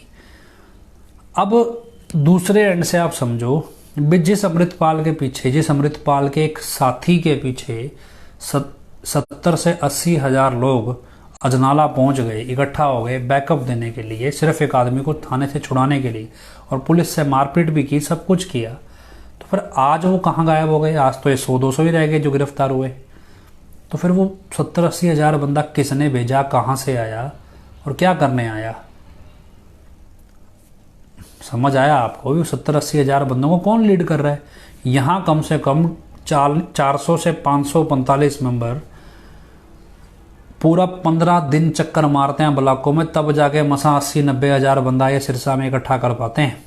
अब दूसरे एंड से आप समझो, जिस अमृतपाल के पीछे, जिस अमृतपाल के एक साथी के पीछे 70 से 80 हजार लोग अजनाला पहुंच गए, इकट्ठा हो गए बैकअप देने के लिए, सिर्फ एक आदमी को थाने से छुड़ाने के लिए, और पुलिस से मारपीट भी की, सब कुछ किया, तो फिर आज वो कहाँ गायब हो गए? आज तो ये 100-200 ही रह गए जो गिरफ्तार हुए। तो फिर वो 70-80 हजार बंदा किसने भेजा, कहाँ से आया और क्या करने आया? समझ आया आपको भी 70-80 हज़ार बंदों को कौन लीड कर रहा है। यहाँ कम से कम 400 से 545 मेंबर पूरा 15 दिन चक्कर मारते हैं ब्लॉकों में, तब जाके मसा 80-90 हज़ार बंदा ये सिरसा में इकट्ठा कर पाते हैं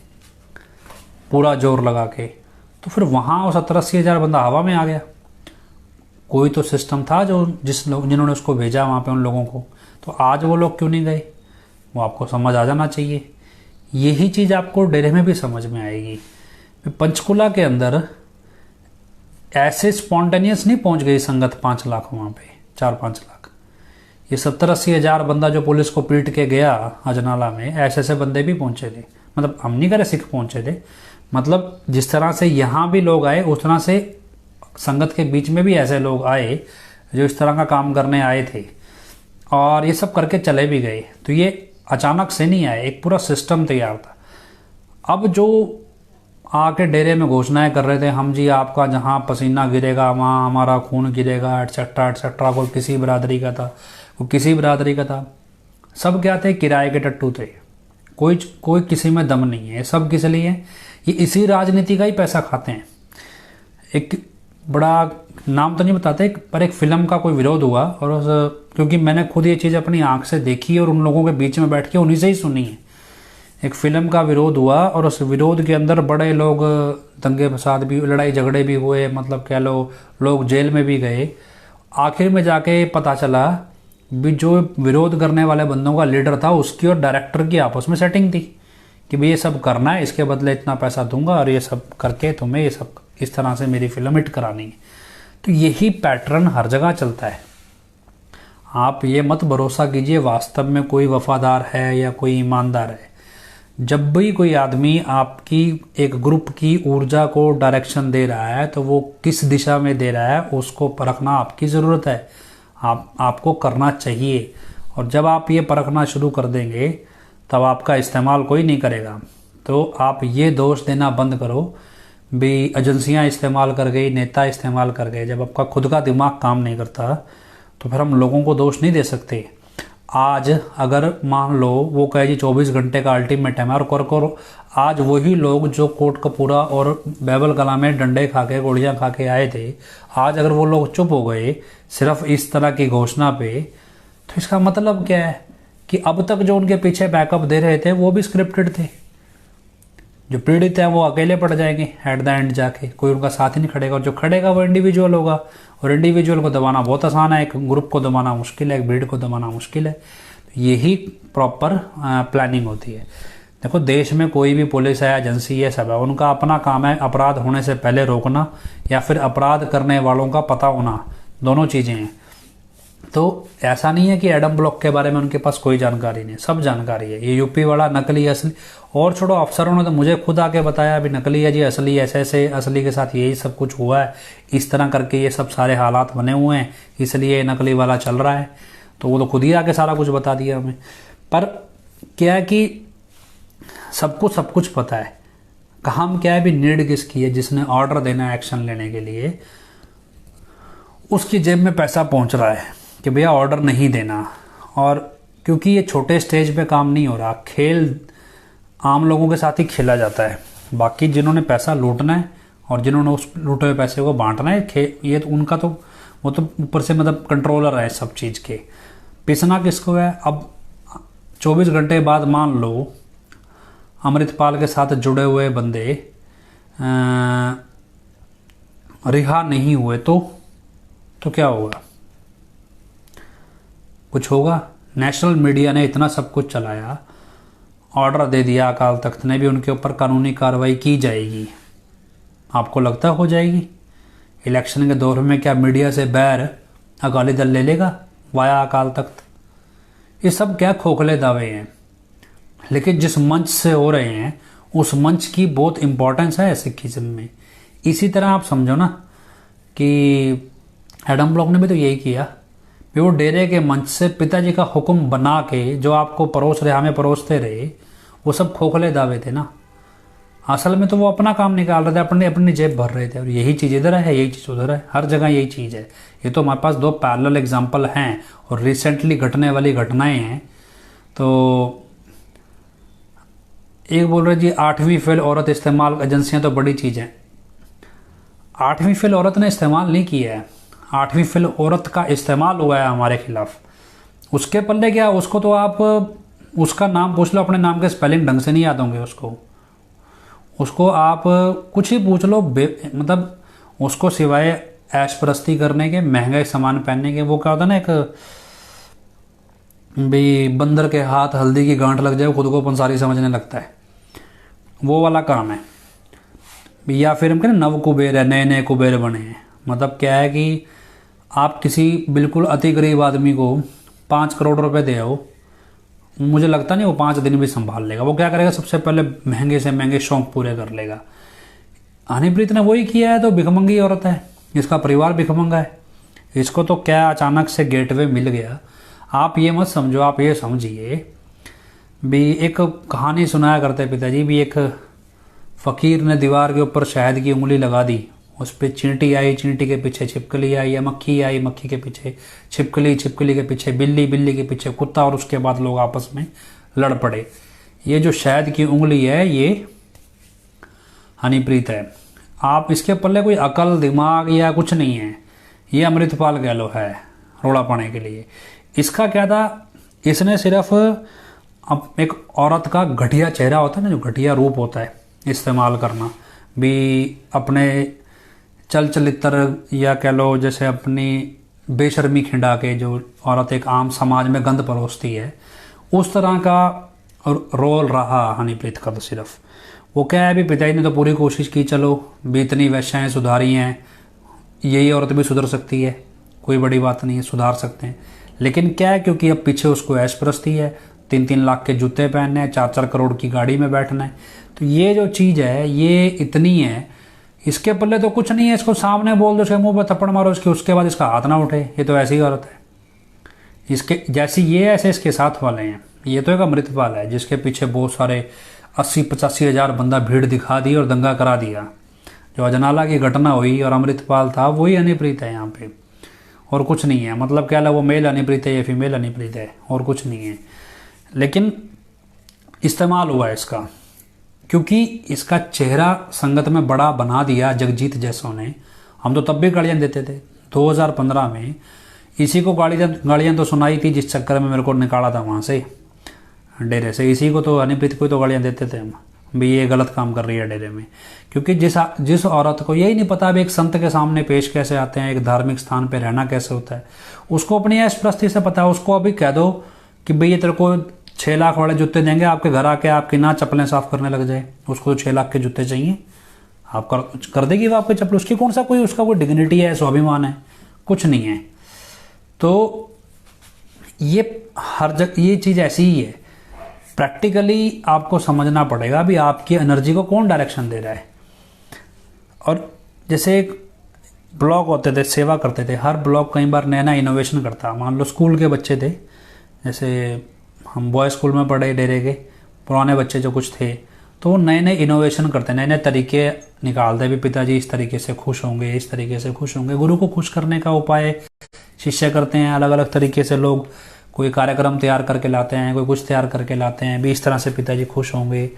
पूरा जोर लगा के। तो फिर वहाँ वो 70-80 हज़ार बंदा हवा में आ गया। कोई तो सिस्टम था जो जिन्होंने उसको भेजा वहाँ पे उन लोगों को, तो आज वो लोग क्यों नहीं गए, वो आपको समझ आ जाना चाहिए। यही चीज़ आपको डेरे में भी समझ में आएगी। पंचकुला के अंदर ऐसे स्पॉन्टेनियस नहीं पहुंच गई संगत 5 लाख वहाँ पे, 4-5 लाख। ये 70-80 हज़ार बंदा जो पुलिस को पीट के गया अजनाला में, ऐसे ऐसे बंदे भी पहुंचे थे। मतलब हम नहीं करे सिख पहुंचे थे, मतलब जिस तरह से यहाँ भी लोग आए उस तरह से संगत के बीच में भी ऐसे लोग आए जो इस तरह का काम करने आए थे, और ये सब करके चले भी गए। तो ये अचानक से नहीं आए, एक पूरा सिस्टम तैयार था। अब जो आके डेरे में घोषणाएं कर रहे थे, हम जी आपका जहाँ पसीना गिरेगा वहाँ हमारा खून गिरेगा, एटसेट्रा एटसेट्रा, कोई किसी बिरादरी का था, वो किसी बिरादरी का था, सब क्या थे, किराए के टट्टू थे। कोई किसी में दम नहीं है। सब किस लिए, ये इसी राजनीति का ही पैसा खाते हैं। एक बड़ा नाम तो नहीं बताते, पर एक फिल्म का कोई विरोध हुआ, और क्योंकि मैंने खुद ये चीज़ अपनी आंख से देखी और उन लोगों के बीच में बैठ के उन्हीं से ही सुनी है। एक फिल्म का विरोध हुआ और उस विरोध के अंदर बड़े लोग दंगे फसाद भी, लड़ाई झगड़े भी हुए, मतलब कह लो लोग जेल में भी गए। आखिर में जाके पता चला भी जो विरोध करने वाले बंदों का लीडर था उसकी और डायरेक्टर की आपस में सेटिंग थी कि भाई ये सब करना है, इसके बदले इतना पैसा दूंगा और ये सब करके तुम्हें ये सब इस तरह से मेरी फिल्म हिट करानी है। तो यही पैटर्न हर जगह चलता है। आप ये मत भरोसा कीजिए वास्तव में कोई वफादार है या कोई ईमानदार है। जब भी कोई आदमी आपकी एक ग्रुप की ऊर्जा को डायरेक्शन दे रहा है तो वो किस दिशा में दे रहा है उसको परखना आपकी ज़रूरत है, आपको करना चाहिए। और जब आप ये परखना शुरू कर देंगे तब आपका इस्तेमाल कोई नहीं करेगा। तो आप ये दोष देना बंद करो भी एजेंसियां इस्तेमाल कर गई, नेता इस्तेमाल कर गए। जब आपका खुद का दिमाग काम नहीं करता तो फिर हम लोगों को दोष नहीं दे सकते। आज अगर मान लो वो कहे जी 24 घंटे का अल्टीमेट है और करो, आज वही लोग जो कोट कपूरा और बैबल कला में डंडे खा के गोलियाँ खा के आए थे, आज अगर वो लोग चुप हो गए सिर्फ इस तरह की घोषणा पे, तो इसका मतलब क्या है कि अब तक जो उनके पीछे बैकअप दे रहे थे वो भी स्क्रिप्टेड थे। जो पीड़ित है वो अकेले पड़ जाएंगे एट द एंड, जाके कोई उनका साथ ही नहीं खड़ेगा, और जो खड़ेगा वो इंडिविजुअल होगा। और इंडिविजुअल को दबाना बहुत आसान है, एक ग्रुप को दबाना मुश्किल है, एक भीड़ को दबाना मुश्किल है। यही प्रॉपर प्लानिंग होती है। देखो देश में कोई भी पुलिस है, एजेंसी है, सब है, उनका अपना काम है अपराध होने से पहले रोकना या फिर अपराध करने वालों का पता होना, दोनों चीज़ें हैं। तो ऐसा नहीं है कि एडम ब्लॉक के बारे में उनके पास कोई जानकारी नहीं, सब जानकारी है। ये यूपी वाला नकली असली, और छोड़ो अफसरों ने तो मुझे खुद आके बताया अभी नकली है जी, असली ऐसे ऐसे, असली के साथ यही सब कुछ हुआ है, इस तरह करके ये सब सारे हालात बने हुए हैं, इसलिए नकली वाला चल रहा है। तो वो तो खुद ही आके सारा कुछ बता दिया हमें। पर क्या है कि सबको सब कुछ पता है। काम क्या है भी नीड किसकी है, जिसने ऑर्डर देना है एक्शन लेने के लिए उसकी जेब में पैसा पहुंच रहा है कि भैया ऑर्डर नहीं देना। और क्योंकि ये छोटे स्टेज पे काम नहीं हो रहा, खेल आम लोगों के साथ ही खेला जाता है। बाकी जिन्होंने पैसा लूटना है और जिन्होंने उस लूटे हुए पैसे को बांटना है, ये तो उनका तो वो तो ऊपर से मतलब कंट्रोलर है सब चीज़ के। पिसना किसको है? अब 24 घंटे बाद मान लो अमृतपाल के साथ जुड़े हुए बंदे रिहा नहीं हुए तो क्या होगा? कुछ होगा? नेशनल मीडिया ने इतना सब कुछ चलाया, ऑर्डर दे दिया अकाल तख्त ने भी, उनके ऊपर कानूनी कार्रवाई की जाएगी। आपको लगता हो जाएगी? इलेक्शन के दौर में क्या मीडिया से बैर अकाली दल ले लेगा वाया अकाल तख्त? ये सब क्या खोखले दावे हैं। लेकिन जिस मंच से हो रहे हैं उस मंच की बहुत इंपॉर्टेंस है सिखिज्म में। इसी तरह आप समझो ना कि एडम ब्लॉक ने भी तो यही किया, वो डेरे के मंच से पिताजी का हुक्म बना के जो आपको परोस रहे, हमें परोसते रहे, वो सब खोखले दावे थे ना। असल में तो वो अपना काम निकाल रहे थे, अपनी अपनी जेब भर रहे थे। और यही चीज़ इधर है, यही चीज़ उधर है, हर जगह यही चीज़ है। ये तो हमारे पास दो पैरेलल एग्जाम्पल हैं और रिसेंटली घटने वाली घटनाएं हैं। तो एक बोल रहे जी 8वीं फेल औरत इस्तेमाल एजेंसियां तो बड़ी चीज़ हैं। 8वीं फेल औरत ने इस्तेमाल नहीं किया है, 8वीं फेल औरत का इस्तेमाल हुआ है हमारे खिलाफ। उसके पल्ले क्या, उसको तो आप उसका नाम पूछ लो, अपने नाम के स्पेलिंग ढंग से नहीं याद होंगे उसको आप कुछ ही पूछ लो, मतलब उसको सिवाय ऐश परस्ती करने के, महंगे सामान पहनने के, वो क्या होता है ना, एक भाई बंदर के हाथ हल्दी की गांठ लग जाए खुद को पंसारी समझने लगता है, वो वाला काम है। या फिर हम कहें नव कुबेर है, नए नए कुबेर बने हैं। मतलब क्या है कि आप किसी बिल्कुल अति गरीब आदमी को 5 करोड़ रुपए दे आओ, मुझे लगता नहीं वो 5 दिन भी संभाल लेगा। वो क्या करेगा, सबसे पहले महंगे से महंगे शौक पूरे कर लेगा। हनीप्रीत ने वही किया है, तो भिखमंगी औरत है, इसका परिवार भिखमंगा है। इसको तो क्या अचानक से गेटवे मिल गया। आप ये मत समझो, आप ये समझिए भी एक कहानी सुनाया करते पिताजी भी, एक फ़कीर ने दीवार के ऊपर शहद की उंगली लगा दी, उस पर चींटी आई, चींटी के पीछे छिपकली आई, या मक्खी आई, मक्खी के पीछे छिपकली, छिपकली के पीछे बिल्ली, बिल्ली के पीछे कुत्ता, और उसके बाद लोग आपस में लड़ पड़े। ये जो शहद की उंगली है ये हनीप्रीत है। आप इसके पल्ले कोई अकल दिमाग या कुछ नहीं है, ये अमृतपाल गहलो है रोड़ा पाने के लिए। इसका क्या था, इसने सिर्फ अब एक औरत का घटिया चेहरा होता है ना, जो घटिया रूप होता है, इस्तेमाल करना भी अपने चल चलित्र, या कह लो जैसे अपनी बेशर्मी खिंडा के, जो औरत एक आम समाज में गंद परोसती है, उस तरह का रोल रहा हनीप्रीत का। तो सिर्फ वो क्या है, भी पिताजी ने तो पूरी कोशिश की, चलो भी इतनी वैश्याएँ सुधारी हैं, यही औरत भी सुधर सकती है, कोई बड़ी बात नहीं है, सुधार सकते हैं। लेकिन क्या है, क्योंकि अब पीछे उसको ऐश परस्ती है, 3-3 लाख के जूते पहनने हैं, 4-4 करोड़ की गाड़ी में बैठना है, तो ये जो चीज़ है ये इतनी है, इसके पल्ले तो कुछ नहीं है। इसको सामने बोल दो, उसके मुंह पर थप्पड़ मारो, उसके बाद इसका हाथ ना उठे, ये तो ऐसी औरत है। इसके जैसी ये ऐसे इसके साथ वाले हैं। ये तो एक अमृतपाल है जिसके पीछे बहुत सारे 80-85 हज़ार बंदा भीड़ दिखा दी और दंगा करा दिया। जो अजनाला की घटना हुई और अमृतपाल था, वही हनीप्रीत है यहाँ पे, और कुछ नहीं है। मतलब क्या वो मेल हनीप्रीत है या फीमेल हनीप्रीत है, और कुछ नहीं है। लेकिन इस्तेमाल हुआ है इसका, क्योंकि इसका चेहरा संगत में बड़ा बना दिया जगजीत जैसों ने। हम तो तब भी गालियाँ देते थे, 2015 में इसी को गालियाँ तो सुनाई थी, जिस चक्कर में मेरे को निकाला था वहाँ से डेरे से। इसी को तो हनीप्रीत को तो गालियाँ देते थे हम भी, ये गलत काम कर रही है डेरे में। क्योंकि जिस औरत को यही नहीं पता भी एक संत के सामने पेश कैसे आते हैं, एक धार्मिक स्थान पे रहना कैसे होता है, उसको अपनी ऐश परस्ती से पता है। उसको अभी कह दो कि भैया तेरे को 6 लाख वाले जूते देंगे, आपके घर आके आपकी ना चप्पलें साफ करने लग जाए, उसको तो 6 लाख के जूते चाहिए, आप कर देगी वो आपके चप्पल। उसकी कौन सा कोई, उसका कोई डिग्निटी है, स्वाभिमान है, कुछ नहीं है। तो ये हर जगह ये चीज़ ऐसी ही है। प्रैक्टिकली आपको समझना पड़ेगा भी आपकी एनर्जी को कौन डायरेक्शन दे रहा है। और जैसे एक ब्लॉग होते थे, सेवा करते थे, हर ब्लॉग कई बार नया नया इनोवेशन करता। मान लो स्कूल के बच्चे थे, जैसे हम बॉय स्कूल में पढ़े डेरे के, पुराने बच्चे जो कुछ थे, तो वो नए नए इनोवेशन करते, नए नए तरीके निकालते भी। पिताजी इस तरीके से खुश होंगे, इस तरीके से खुश होंगे। गुरु को खुश करने का उपाय शिष्य करते हैं अलग अलग तरीके से। लोग कोई कार्यक्रम तैयार करके लाते हैं, कोई कुछ तैयार करके लाते हैं भी, इस तरह से पिताजी खुश होंगे।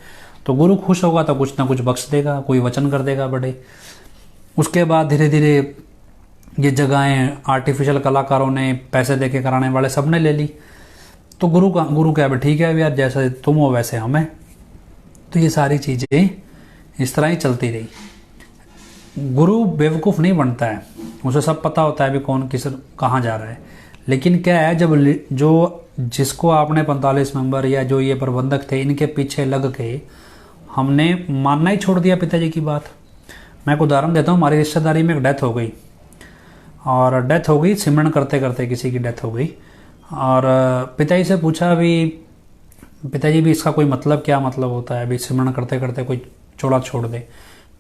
तो गुरु खुश होगा तो कुछ ना कुछ बख्श देगा, कोई वचन कर देगा बड़े। उसके बाद धीरे धीरे ये जगहें आर्टिफिशियल कलाकारों ने, पैसे दे के कराने वाले सब ने ले ली। तो गुरु क्या है, ठीक है यार, जैसे तुम हो वैसे हम हैं। तो ये सारी चीज़ें इस तरह ही चलती रही। गुरु बेवकूफ़ नहीं बनता है, उसे सब पता होता है भी कौन किस कहाँ जा रहा है। लेकिन क्या है, जब जो जिसको आपने 45 मेंबर या जो ये प्रबंधक थे, इनके पीछे लग के हमने मानना ही छोड़ दिया पिताजी की बात। मैं एक उदाहरण देता हूँ। हमारी रिश्तेदारी में एक डेथ हो गई, और डेथ हो गई सिमरन करते करते किसी की डेथ हो गई। और पिताजी से पूछा भी, पिताजी भी इसका कोई मतलब, क्या मतलब होता है अभी सिमरन करते करते कोई चोला छोड़ दे।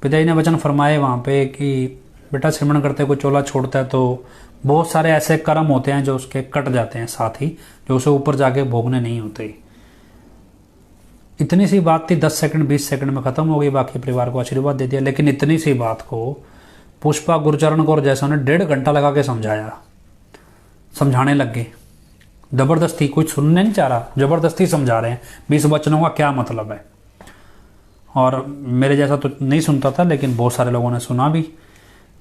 पिताजी ने वचन फरमाए वहाँ पे कि बेटा सिमरन करते कोई चोला छोड़ता है तो बहुत सारे ऐसे कर्म होते हैं जो उसके कट जाते हैं साथ ही, जो उसे ऊपर जाके भोगने नहीं होते। इतनी सी बात थी, 10 सेकंड 20 सेकंड में ख़त्म हो गई। बाकी परिवार को आशीर्वाद दे दिया। लेकिन इतनी सी बात को पुष्पा गुरचरण कौर जैसा ने 1.5 घंटा लगा के समझाया, समझाने लग गए जबरदस्ती। कुछ सुनने नहीं चाह रहा, जबरदस्ती समझा रहे हैं भी इस वचनों का क्या मतलब है। और मेरे जैसा तो नहीं सुनता था, लेकिन बहुत सारे लोगों ने सुना भी।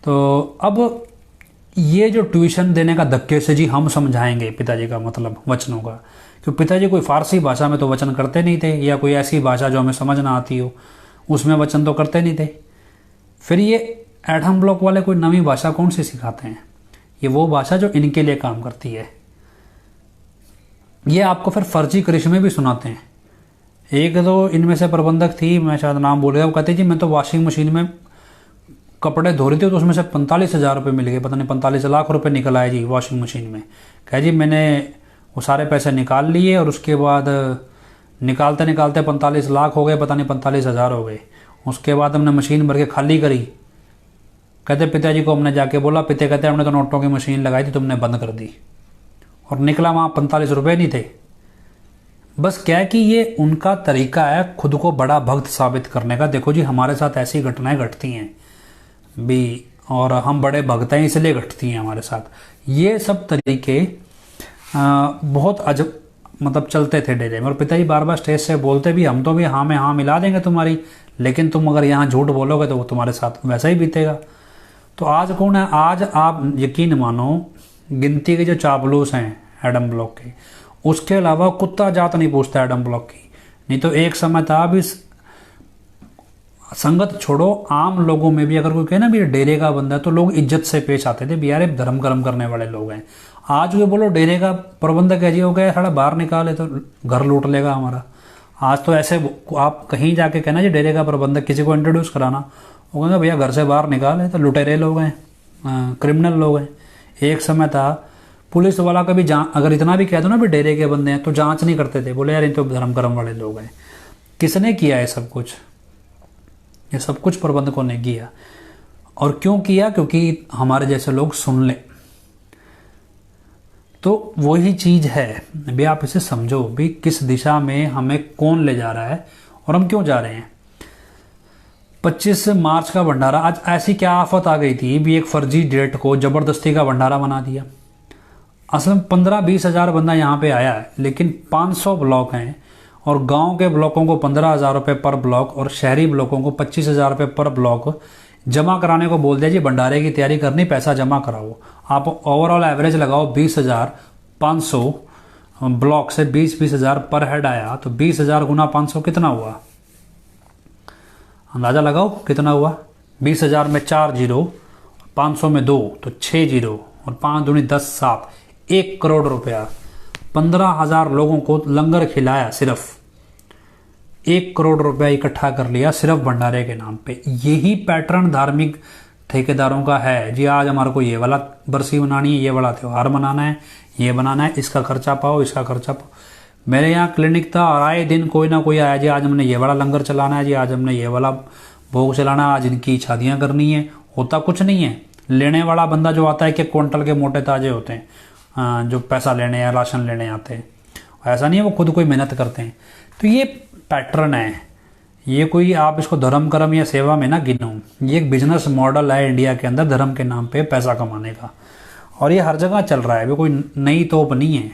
तो अब ये जो ट्यूशन देने का धक्के से जी हम समझाएंगे पिताजी का मतलब वचनों का, क्योंकि पिताजी कोई फारसी भाषा में तो वचन करते नहीं थे, या कोई ऐसी भाषा जो हमें समझ ना आती हो उसमें वचन तो करते नहीं थे। फिर ये एटम ब्लॉक वाले कोई नवी भाषा कौन सी सिखाते हैं? ये वो भाषा जो इनके लिए काम करती है। ये आपको फिर फर्जी करिश्मे भी सुनाते हैं। एक तो इनमें से प्रबंधक थी, मैं शायद नाम बोल गया, वो कहती जी मैं तो वॉशिंग मशीन में कपड़े धो रही थी तो उसमें से 45,000 रुपये मिल गए, पता नहीं 45 लाख रुपए निकल आए जी वॉशिंग मशीन में। कह जी मैंने वो सारे पैसे निकाल लिए और उसके बाद निकालते निकालते 45 लाख हो गए, पता नहीं 45,000 हो गए। उसके बाद हमने मशीन भर के खाली करी। कहते पिताजी को हमने जाके बोला, पिता कहते हमने तो नोटों की मशीन लगाई थी, तुमने बंद कर दी, और निकला वहाँ 45 रुपये नहीं थे। बस क्या है कि ये उनका तरीका है खुद को बड़ा भक्त साबित करने का। देखो जी हमारे साथ ऐसी घटनाएं घटती हैं भी, और हम बड़े भक्त हैं इसलिए घटती हैं हमारे साथ। ये सब तरीके बहुत अजब मतलब चलते थे डेरे में। और पिताजी बार बार स्टेज से बोलते भी, हम तो भी हाँ में हाँ मिला देंगे तुम्हारी, लेकिन तुम अगर यहाँ झूठ बोलोगे तो वो तुम्हारे साथ वैसा ही बीतेगा। तो आज कौन है? आज आप यकीन मानो गिनती के जो चापलूस हैं एडम ब्लॉक के, उसके अलावा कुत्ता जात नहीं पूछता एडम ब्लॉक की। नहीं तो एक समय था भी, संगत छोड़ो आम लोगों में भी अगर कोई कहे ना भी डेरे का बंदा है तो लोग इज्जत से पेश आते थे भी, यार धर्म कर्म करने वाले लोग हैं। आज वो बोलो डेरे का प्रबंधक है जी, हो गया थोड़ा बाहर निकाले तो घर लूट लेगा हमारा। आज तो ऐसे आप कहीं जाके कहना जी डेरे का प्रबंधक, किसी को इंट्रोड्यूस कराना, वो कहेंगे भैया घर से बाहर निकाले तो लुटेरे लोग हैं, क्रिमिनल लोग हैं। एक समय था पुलिस वाला कभी अगर इतना भी कह दो ना भी डेरे के बंदे हैं तो जांच नहीं करते थे, बोले यार इन तो धर्म कर्म वाले लोग हैं। किसने किया है सब कुछ? ये सब कुछ प्रबंधकों ने किया। और क्यों किया? क्योंकि हमारे जैसे लोग सुन ले। तो वही चीज है भी, आप इसे समझो भी किस दिशा में हमें कौन ले जा रहा है और हम क्यों जा रहे हैं। 25 मार्च का भंडारा, आज ऐसी क्या आफत आ गई थी भी एक फर्जी डेट को जबरदस्ती का भंडारा बना दिया। असल में 15-20 हजार बंदा यहाँ पे आया है, लेकिन 500 ब्लॉक हैं और गांव के ब्लॉकों को 15,000 रुपये पर ब्लॉक और शहरी ब्लॉकों को 25,000 रुपये पर ब्लॉक जमा कराने को बोल दिया जी। भंडारे की तैयारी करनी, पैसा जमा कराओ। आप ओवरऑल एवरेज लगाओ 20,500 ब्लॉक से 20-20 हजार पर हेड आया, तो 20,000 गुना 500 कितना हुआ? अंदाजा लगाओ कितना हुआ। 20,000 में 4 जीरो, 500 में 2 तो 6 जीरो, और 5 दूनी 10, 7, 1 करोड़ रुपया। 15,000 लोगों को लंगर खिलाया, सिर्फ 1 करोड़ रुपया इकट्ठा कर लिया सिर्फ भंडारे के नाम पे। यही पैटर्न धार्मिक ठेकेदारों का है जी। आज हमारे को ये वाला बरसी बनानी है, ये वाला त्यौहार मनाना है, ये बनाना है, इसका खर्चा पाओ, इसका खर्चा पाओ। मेरे यहाँ क्लिनिक था और आए दिन कोई ना कोई आया जी, आज हमने ये वाला लंगर चलाना है जी, आज हमने ये वाला भोग चलाना है, आज इनकी शादियाँ करनी है। होता कुछ नहीं है। लेने वाला बंदा जो आता है कि क्विंटल के मोटे ताजे होते हैं जो पैसा लेने या राशन लेने आते हैं, ऐसा नहीं है वो खुद कोई मेहनत करते हैं। तो ये पैटर्न है। ये कोई आप इसको धर्म कर्म या सेवा में ना गिनो, ये एक बिजनेस मॉडल है इंडिया के अंदर धर्म के नाम पे पैसा कमाने का, और ये हर जगह चल रहा है। भी कोई नई तोप नहीं है।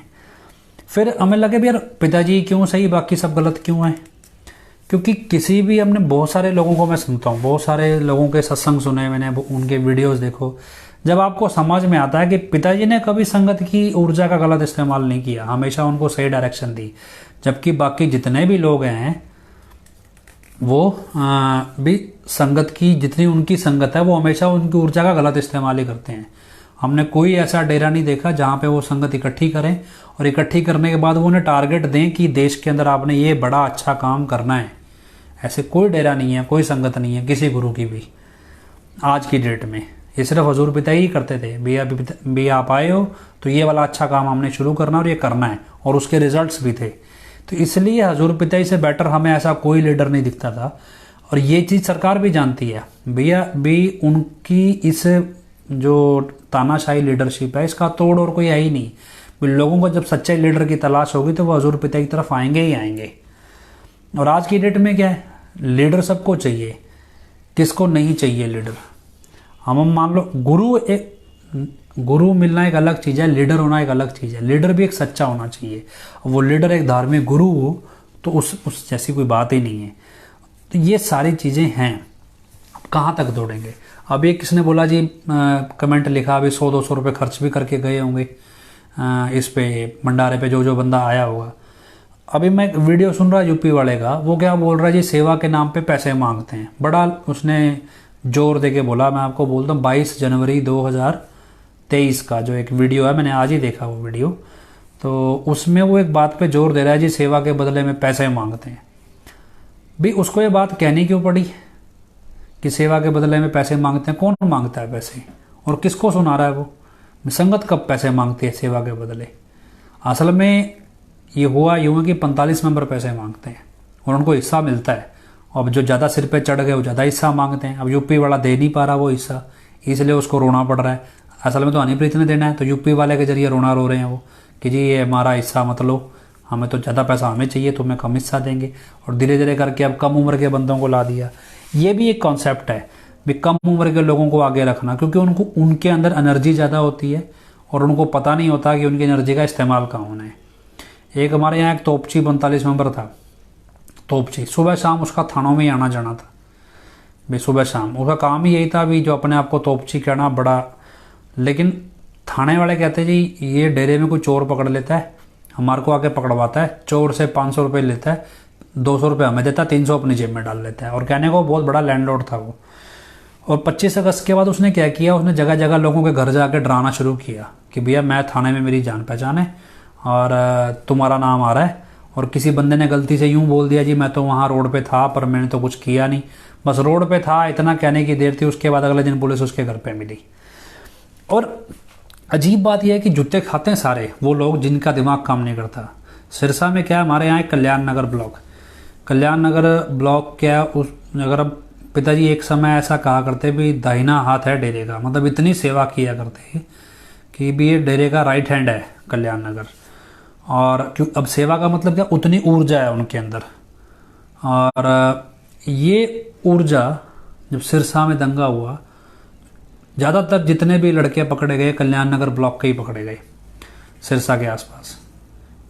फिर हमें लगे भी यार पिताजी क्यों सही बाकी सब गलत क्यों है? क्योंकि किसी भी, हमने बहुत सारे लोगों को मैं सुनता हूँ, बहुत सारे लोगों के सत्संग सुने मैंने, उनके वीडियोस देखो, जब आपको समझ में आता है कि पिताजी ने कभी संगत की ऊर्जा का गलत इस्तेमाल नहीं किया, हमेशा उनको सही डायरेक्शन दी, जबकि बाकी जितने भी लोग हैं वो भी संगत की, जितनी उनकी संगत है वो हमेशा उनकी ऊर्जा का गलत इस्तेमाल ही करते हैं। हमने कोई ऐसा डेरा नहीं देखा जहाँ पे वो संगत इकट्ठी करें और इकट्ठी करने के बाद वो उन्हें टारगेट दें कि देश के अंदर आपने ये बड़ा अच्छा काम करना है। ऐसे कोई डेरा नहीं है, कोई संगत नहीं है किसी गुरु की भी आज की डेट में। ये सिर्फ हजूर पिता ही करते थे, भैया आप आए हो तो ये वाला अच्छा काम हमने शुरू करना और ये करना है, और उसके रिजल्ट्स भी थे। तो इसलिए हजूर पिताई से बेटर हमें ऐसा कोई लीडर नहीं दिखता था। और ये चीज़ सरकार भी जानती है। भैया भी उनकी इस जो तानाशाही लीडरशिप है इसका तोड़ और कोई है ही नहीं। लोगों को जब सच्चे लीडर की तलाश होगी तो वो हजूर पिता की तरफ आएंगे ही आएंगे। और आज की डेट में क्या है, लीडर सबको चाहिए, किसको नहीं चाहिए लीडर? हम मान लो गुरु मिलना एक अलग चीज़ है, लीडर होना एक अलग चीज़ है। लीडर भी एक सच्चा होना चाहिए। वो लीडर एक धार्मिक गुरु हो तो उस जैसी कोई बात ही नहीं है। तो ये सारी चीज़ें हैं, कहाँ तक दौड़ेंगे। अभी किसने बोला जी, कमेंट लिखा अभी 100-200 रुपये खर्च भी करके गए होंगे इस पे भंडारे पे, जो बंदा आया होगा। अभी मैं एक वीडियो सुन रहा यूपी वाले का, वो क्या बोल रहा है जी, सेवा के नाम पे पैसे मांगते हैं। बड़ा उसने जोर दे के बोला। मैं आपको बोलता हूँ 22 जनवरी 2023 का जो एक वीडियो है, मैंने आज ही देखा वो वीडियो, तो उसमें वो एक बात पे जोर दे रहा है जी, सेवा के बदले में पैसे मांगते हैं। भी उसको ये बात कहनी क्यों पड़ी कि सेवा के बदले में पैसे मांगते हैं? कौन मांगता है पैसे और किसको सुना रहा है वो? संगत कब पैसे मांगती है सेवा के बदले? असल में ये हुआ यूँ है कि 45 मेंबर पैसे मांगते हैं और उनको हिस्सा मिलता है। अब जो ज़्यादा सिर पे चढ़ गए वो ज़्यादा हिस्सा मांगते हैं। अब यूपी वाला दे नहीं पा रहा वो हिस्सा, इसलिए उसको रोना पड़ रहा है। असल में तो हनीप्रीत ने देना है, तो यूपी वाले के जरिए रोना रो रहे हैं वो कि जी ये हमारा हिस्सा मत लो, हमें तो ज़्यादा पैसा हमें चाहिए, तुम्हें कम हिस्सा देंगे। और धीरे धीरे करके अब कम उम्र के बंदों को ला दिया। ये भी एक कॉन्सेप्ट है भी कम उम्र के लोगों को आगे रखना, क्योंकि उनके अंदर एनर्जी ज़्यादा होती है और उनको पता नहीं होता कि उनकी एनर्जी का इस्तेमाल कहाँ होना है। एक हमारे यहाँ एक तोपची 45 मेंबर था, तोपची, सुबह शाम उसका थानों में ही आना जाना था भाई, सुबह शाम उसका काम ही यही था भी, जो अपने आप को तोपची कहना बड़ा। लेकिन थाने वाले कहते जी ये डेरे में कोई चोर पकड़ लेता है, हमारे को आके पकड़वाता है, चोर से 500 रुपये लेता है, 200 रुपये हमें देता है, 300 अपनी जेब में डाल लेता है। और कहने को बहुत बड़ा लैंडलॉर्ड था वो। और 25 अगस्त के बाद उसने क्या किया, उसने जगह जगह लोगों के घर जाके डराना शुरू किया कि भैया मैं थाने में मेरी जान पहचान है और तुम्हारा नाम आ रहा है। और किसी बंदे ने गलती से यूं बोल दिया जी मैं तो वहाँ रोड पे था पर मैंने तो कुछ किया नहीं, बस रोड पे था, इतना कहने की देर थी। उसके बाद अगले दिन पुलिस उसके घर पे मिली। और अजीब बात यह है कि जूते खाते हैं सारे वो लोग जिनका दिमाग काम नहीं करता। सिरसा में क्या, हमारे यहाँ कल्याण नगर ब्लॉक, कल्याण नगर ब्लॉक क्या, उस अगर अब पिताजी एक समय ऐसा कहा करते भी दाहिना हाथ है डेरे का, मतलब इतनी सेवा किया करते कि भी ये डेरे का राइट हैंड है कल्याण नगर। और क्यों, अब सेवा का मतलब क्या, उतनी ऊर्जा है उनके अंदर। और ये ऊर्जा जब सिरसा में दंगा हुआ, ज़्यादातर जितने भी लड़के पकड़े गए कल्याण नगर ब्लॉक के ही पकड़े गए, सिरसा के आसपास।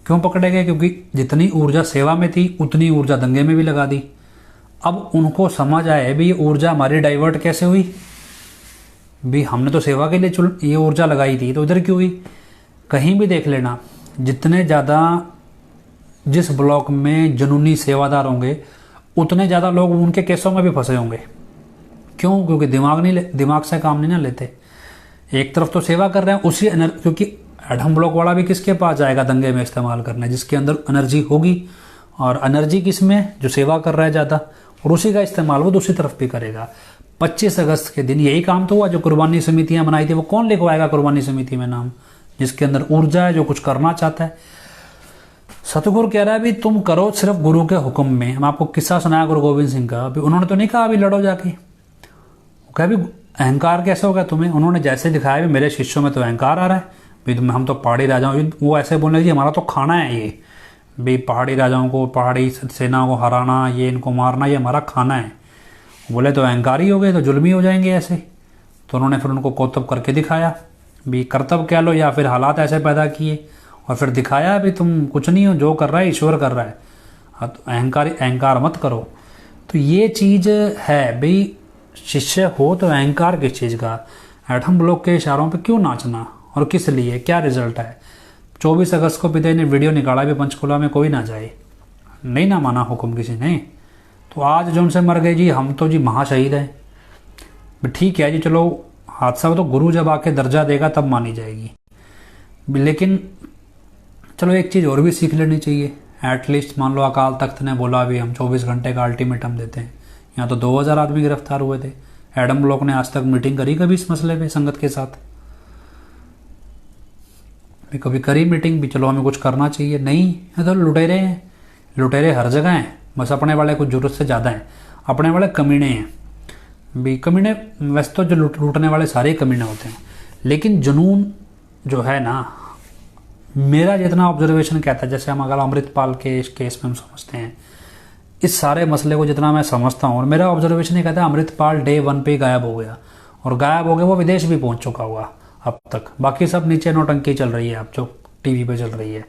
क्यों पकड़े गए? क्योंकि जितनी ऊर्जा सेवा में थी उतनी ऊर्जा दंगे में भी लगा दी। अब उनको समझ आया भी ये ऊर्जा हमारी डाइवर्ट कैसे हुई, भी हमने तो सेवा के लिए ये ऊर्जा लगाई थी, तो इधर क्यों हुई? कहीं भी देख लेना, जितने ज़्यादा जिस ब्लॉक में जुनूनी सेवादार होंगे उतने ज़्यादा लोग उनके केसों में भी फंसे होंगे। क्यों? क्योंकि दिमाग से काम नहीं ना लेते। एक तरफ तो सेवा कर रहे हैं उसी क्योंकि एडम ब्लॉक वाला भी किसके पास जाएगा दंगे में इस्तेमाल करने, जिसके अंदर एनर्जी होगी। और एनर्जी किस में? जो सेवा कर रहा है ज़्यादा, और उसी का इस्तेमाल वो दूसरी तरफ भी करेगा। 25 अगस्त के दिन यही काम तो हुआ। जो कुर्बानी समितियां बनाई थी वो कौन लिखवाएगा कुर्बानी समिति में नाम? जिसके अंदर ऊर्जा है, जो कुछ करना चाहता है। सतगुरु कह रहा है भी तुम करो सिर्फ गुरु के हुक्म में। मैं आपको किस्सा सुनाया गुरु गोविंद सिंह का, अभी उन्होंने तो नहीं कहा अभी लड़ो जाके, कहा भी अहंकार कैसे होगा तुम्हें? उन्होंने जैसे दिखाया भी मेरे शिष्यों में तो अहंकार आ रहा है भी हम तो पहाड़ी राजाओं, वो ऐसे बोलने जी हमारा तो खाना है ये भी, पहाड़ी राजाओं को, पहाड़ी सेनाओं को हराना, ये इनको मारना, ये हमारा खाना है। बोले तो अहंकारी हो गए, तो जुल्मी हो जाएंगे ऐसे। तो उन्होंने फिर उनको कौतब करके दिखाया भी, कर्तव्य कह लो या फिर हालात ऐसे पैदा किए और फिर दिखाया भी तुम कुछ नहीं हो, जो कर रहा है ईश्वर कर रहा है, तो अहंकार मत करो। तो ये चीज़ है भाई, शिष्य हो तो अहंकार किस चीज़ का? एटम ब्लॉक के इशारों पे क्यों नाचना और किस लिए, क्या रिजल्ट है? 24 अगस्त को पिता ने वीडियो निकाला भी पंचकुला में कोई ना जाए, नहीं ना माना हुक्म किसी ने। तो आज जो उनसे मर गए जी, हम तो जी महाशहीद हैं। ठीक है जी, चलो हादसा तो गुरु जब आके दर्जा देगा तब मानी जाएगी। लेकिन चलो एक चीज़ और भी सीख लेनी चाहिए। एटलीस्ट मान लो अकाल तख्त ने बोला भी हम 24 घंटे का अल्टीमेटम देते हैं, यहाँ तो 2000 आदमी गिरफ्तार हुए थे। एडम ब्लॉक ने आज तक मीटिंग करी कभी इस मसले पे संगत के साथ? भी कभी करी मीटिंग भी, चलो हमें कुछ करना चाहिए? नहीं, ये तो लुटेरे हैं। लुटेरे हर जगह हैं, बस अपने वाले कुछ जरूरत से ज़्यादा हैं। अपने वाले कमीने हैं भी। कमीने वैसे तो जो लूटने वाले सारे कमीने होते हैं, लेकिन जुनून जो है ना, मेरा जितना ऑब्जर्वेशन कहता है, जैसे हम अगर अमृतपाल के इस केस में हम समझते हैं इस सारे मसले को, जितना मैं समझता हूँ और मेरा ऑब्जर्वेशन ये कहता है अमृतपाल डे 1 पे गायब हो गया, और गायब हो गया वो विदेश भी पहुंच चुका हुआ अब तक। बाकी सब नीचे नौटंकी चल रही है अब जो टीवी पे चल रही है।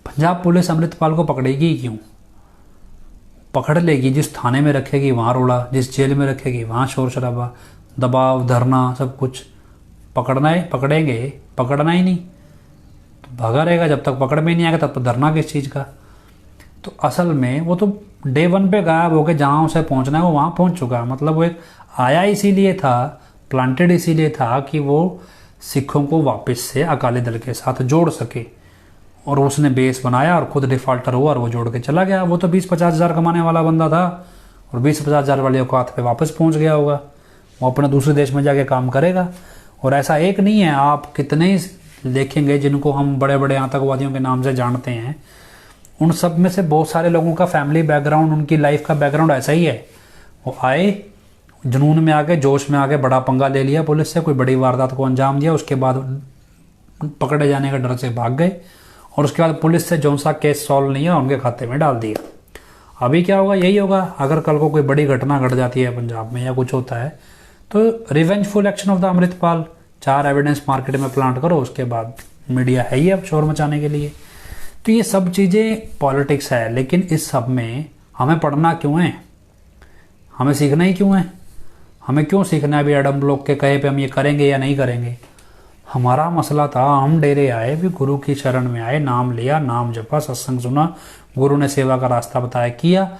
पंजाब पुलिस अमृतपाल को पकड़ेगी क्यों? पकड़ लेगी, जिस थाने में रखेगी वहाँ रोड़ा, जिस जेल में रखेगी वहाँ शोर शराबा, दबाव, धरना, सब कुछ। पकड़ना है, पकड़ेंगे, पकड़ना ही नहीं तो भागा रहेगा, जब तक पकड़ में नहीं आएगा तब तक धरना किस चीज़ का। तो असल में वो तो डे 1 पे गायब होके जहाँ उसे पहुँचना है वो वहाँ पहुँच चुका। मतलब वो एक आया इसीलिए था, प्लांटेड इसीलिए था कि वो सिखों को वापस से अकाली दल के साथ जोड़ सके, और उसने बेस बनाया और खुद डिफॉल्टर हुआ और वो जोड़ के चला गया। वो तो 20-50 हज़ार कमाने वाला बंदा था और 20-50 हज़ार वाली औकात पे वापस पहुंच गया होगा। वो अपने दूसरे देश में जाके काम करेगा। और ऐसा एक नहीं है, आप कितने ही देखेंगे जिनको हम बड़े बड़े आतंकवादियों के नाम से जानते हैं, उन सब में से बहुत सारे लोगों का फैमिली बैकग्राउंड, उनकी लाइफ का बैकग्राउंड ऐसा ही है। वो आए, जुनून में आके, जोश में आके बड़ा पंगा ले लिया पुलिस से, कोई बड़ी वारदात को अंजाम दिया, उसके बाद पकड़े जाने का डर से भाग गए, और उसके बाद पुलिस से जो सा केस सॉल्व नहीं है उनके खाते में डाल दिया। अभी क्या होगा, यही होगा। अगर कल को कोई बड़ी घटना घट जाती है पंजाब में या कुछ होता है तो revengeful action of the Amritpal, 4 evidence market में प्लांट करो, उसके बाद मीडिया है ही अब शोर मचाने के लिए। तो ये सब चीज़ें पॉलिटिक्स है, लेकिन इस सब में हमें पढ़ना क्यों है, हमें सीखना ही क्यों है, हमें क्यों सीखना है अभी एडम ब्लॉक के कहे पे हम ये करेंगे या नहीं करेंगे। हमारा मसला था, हम डेरे आए, भी गुरु की शरण में आए, नाम लिया, नाम जपा, सत्संग सुना, गुरु ने सेवा का रास्ता बताया, किया,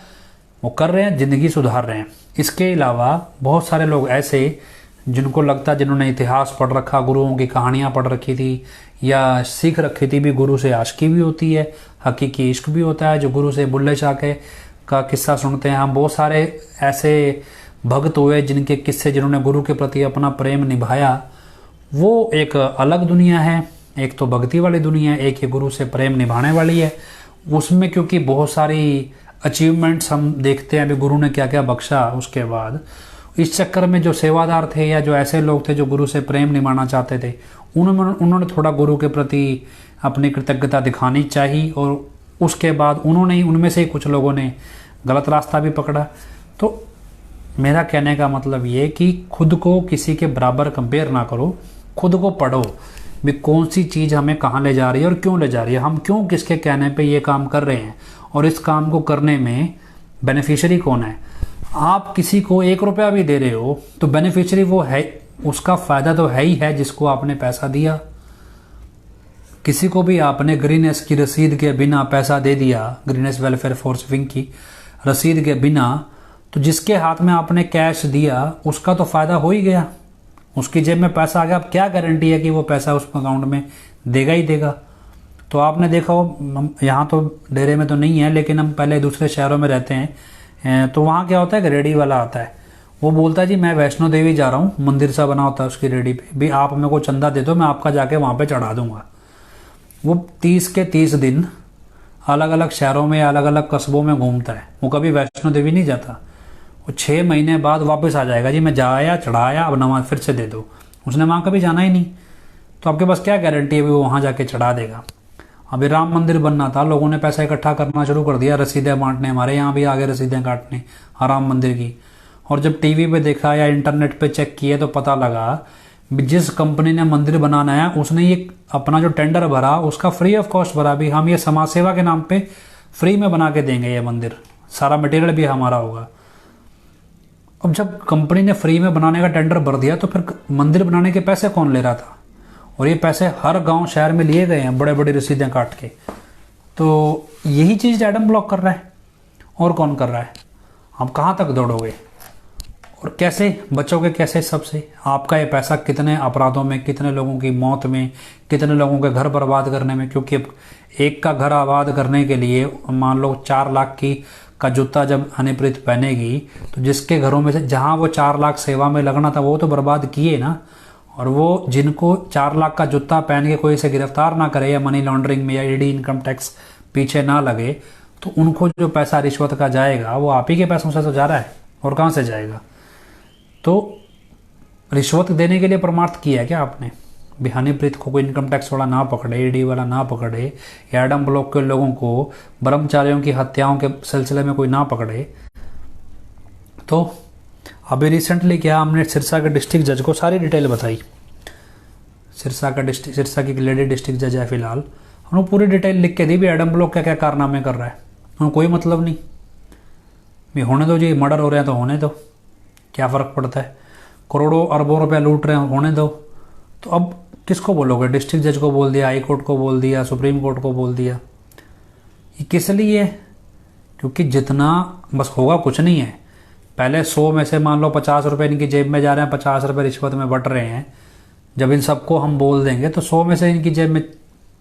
वो कर रहे हैं, ज़िंदगी सुधार रहे हैं। इसके अलावा बहुत सारे लोग ऐसे जिनको लगता, जिन्होंने इतिहास पढ़ रखा, गुरुओं की कहानियाँ पढ़ रखी थी या सीख रखी थी, भी गुरु से आशिकी भी होती है, हकीकी इश्क भी होता है, जो गुरु से बुल्ले शाह का किस्सा सुनते हैं हम। बहुत सारे ऐसे भक्त हुए जिनके किस्से, जिन्होंने गुरु के प्रति अपना प्रेम निभाया, वो एक अलग दुनिया है। एक तो भक्ति वाली दुनिया है, एक ये गुरु से प्रेम निभाने वाली है। उसमें क्योंकि बहुत सारी अचीवमेंट्स हम देखते हैं, अभी गुरु ने क्या क्या बख्शा उसके बाद, इस चक्कर में जो सेवादार थे या जो ऐसे लोग थे जो गुरु से प्रेम निभाना चाहते थे, उन्होंने थोड़ा गुरु के प्रति अपनी कृतज्ञता दिखानी चाहिए, और उसके बाद उनमें से ही कुछ लोगों ने गलत रास्ता भी पकड़ा। तो मेरा कहने का मतलब ये कि खुद को किसी के बराबर कंपेयर ना करो, खुद को पढ़ो भी कौन सी चीज़ हमें कहाँ ले जा रही है और क्यों ले जा रही है, हम क्यों किसके कहने पे ये काम कर रहे हैं, और इस काम को करने में बेनिफिशियरी कौन है। आप किसी को 1 रुपया भी दे रहे हो तो बेनिफिशियरी वो है, उसका फ़ायदा तो है ही है जिसको आपने पैसा दिया। किसी को भी आपने ग्रीनेस की रसीद के बिना पैसा दे दिया, ग्रीनेस वेलफेयर फोर्स विंग की रसीद के बिना, तो जिसके हाथ में आपने कैश दिया उसका तो फ़ायदा हो ही गया, उसकी जेब में पैसा आ गया। अब क्या गारंटी है कि वो पैसा उस अकाउंट में देगा ही देगा। तो आपने देखा हो, यहाँ तो डेरे में तो नहीं है, लेकिन हम पहले दूसरे शहरों में रहते हैं, तो वहाँ क्या होता है कि रेडी वाला आता है, वो बोलता है जी मैं वैष्णो देवी जा रहा हूँ, मंदिर सा बना होता है उसकी रेडी पे, भी आप मेरे को चंदा दे दो, मैं आपका जाके वहाँ पे चढ़ा दूंगा। वो 30 के 30 दिन अलग अलग शहरों में, अलग अलग कस्बों में घूमता है, वो कभी वैष्णो देवी नहीं जाता। वो 6 महीने बाद वापस आ जाएगा, जी मैं जाया चढ़ाया, अब नमाज फिर से दे दो। उसने वहाँ कभी जाना ही नहीं, तो आपके पास क्या गारंटी है वो वहाँ जाके चढ़ा देगा। अभी राम मंदिर बनना था, लोगों ने पैसा इकट्ठा करना शुरू कर दिया, रसीदें बांटने, हमारे यहाँ भी आगे रसीदें काटने राम मंदिर की। और जब टीवी पे देखा या इंटरनेट पे चेक किए तो पता लगा जिस कंपनी ने मंदिर बनाना है उसने ये अपना जो टेंडर भरा उसका फ्री ऑफ कॉस्ट भरा, भी हम ये समाज सेवा के नाम पे फ्री में बना के देंगे ये मंदिर, सारा मटेरियल भी हमारा होगा। अब जब कंपनी ने फ्री में बनाने का टेंडर भर दिया तो फिर मंदिर बनाने के पैसे कौन ले रहा था, और ये पैसे हर गांव शहर में लिए गए हैं बड़े बड़े रसीदें काट के। तो यही चीज़ एडम ब्लॉक कर रहा है, और कौन कर रहा है। आप कहाँ तक दौड़ोगे और कैसे बचोगे, कैसे सबसे। आपका ये पैसा कितने अपराधों में, कितने लोगों की मौत में, कितने लोगों के घर बर्बाद करने में, क्योंकि एक का घर आबाद करने के लिए मान लो 4 लाख का जूता जब हनीप्रीत पहनेगी, तो जिसके घरों में से जहाँ वो 4 लाख सेवा में लगना था वो तो बर्बाद किए ना। और वो जिनको 4 लाख का जूता पहन के कोई से गिरफ्तार ना करे या मनी लॉन्ड्रिंग में या ईडी इनकम टैक्स पीछे ना लगे, तो उनको जो पैसा रिश्वत का जाएगा वो आप ही के पैसों से तो जा रहा है, और कहाँ से जाएगा। तो रिश्वत देने के लिए परमार्थ किया है क्या आपने। हनीप्रीत को कोई इनकम टैक्स वाला ना पकड़े, ईडी वाला ना पकड़े, या एडम ब्लॉक के लोगों को ब्रह्मचारियों की हत्याओं के सिलसिले में कोई ना पकड़े। तो अभी रिसेंटली क्या, हमने सिरसा के डिस्ट्रिक्ट जज को सारी डिटेल बताई। सिरसा की लेडी डिस्ट्रिक्ट जज है फिलहाल, उन्होंने पूरी डिटेल लिख के दी भी एडम ब्लॉक क्या क्या कारनामे कर रहा है, उन्हें कोई मतलब नहीं। भी होने दो जी, मर्डर हो रहे हैं तो होने दो, क्या फ़र्क पड़ता है, करोड़ों अरबों रुपया लूट रहे हैं, होने दो। तो अब किसको बोलोगे? डिस्ट्रिक्ट जज को बोल दिया, हाई कोर्ट को बोल दिया, सुप्रीम कोर्ट को बोल दिया। ये किस लिए? क्योंकि जितना बस होगा कुछ नहीं है। पहले 100 में से मान लो 50 रुपये इनकी जेब में जा रहे हैं, 50 रुपये रिश्वत में बट रहे हैं। जब इन सबको हम बोल देंगे तो 100 में से इनकी जेब में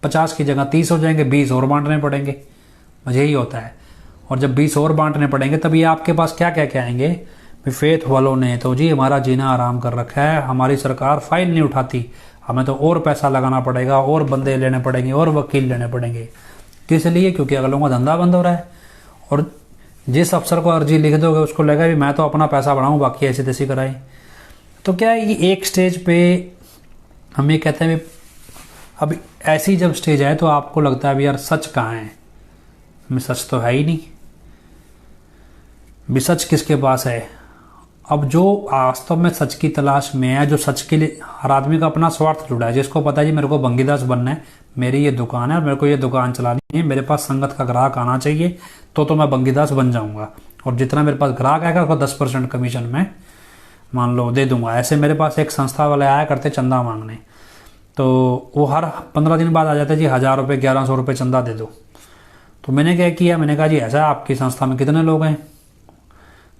50 की जगह 30 हो जाएंगे, 20 और बांटने पड़ेंगे। मुझे यही होता है। और जब 20 और बांटने पड़ेंगे तब ये आपके पास क्या कह के आएंगे? फेथ वालों ने तो जी हमारा जीना आराम कर रखा है, हमारी सरकार फाइल नहीं उठाती, हमें तो और पैसा लगाना पड़ेगा, और बंदे लेने पड़ेंगे, और वकील लेने पड़ेंगे। किस लिए? क्योंकि अगलों का धंधा बंद हो रहा है। और जिस अफसर को अर्जी लिख दोगे उसको लगेगा भी मैं तो अपना पैसा बढ़ाऊँ, बाकी ऐसी तैसी कराई। तो क्या है, ये एक स्टेज पे हम ये कहते हैं अब ऐसी जब स्टेज आए तो आपको लगता है भी यार सच कहाँ है? में सच तो है ही नहीं, भी सच किसके पास है? अब जो वास्तव में सच की तलाश में है, जो सच के लिए, हर आदमी का अपना स्वार्थ जुड़ा है। जिसको पता है जी मेरे को बंगीदास बनना है, मेरी ये दुकान है और मेरे को ये दुकान चलानी है, मेरे पास संगत का ग्राहक आना चाहिए तो मैं बंगीदास बन जाऊंगा, और जितना मेरे पास ग्राहक आएगा उसको 10% कमीशन में मान लो दे दूंगा। ऐसे मेरे पास एक संस्था वाले आया करते चंदा मांगने, तो वो हर 15 दिन बाद आ जाते जी 1000 रुपये 1100 रुपये चंदा दे दो। तो मैंने क्या किया, मैंने कहा जी ऐसा आपकी संस्था में कितने लोग हैं?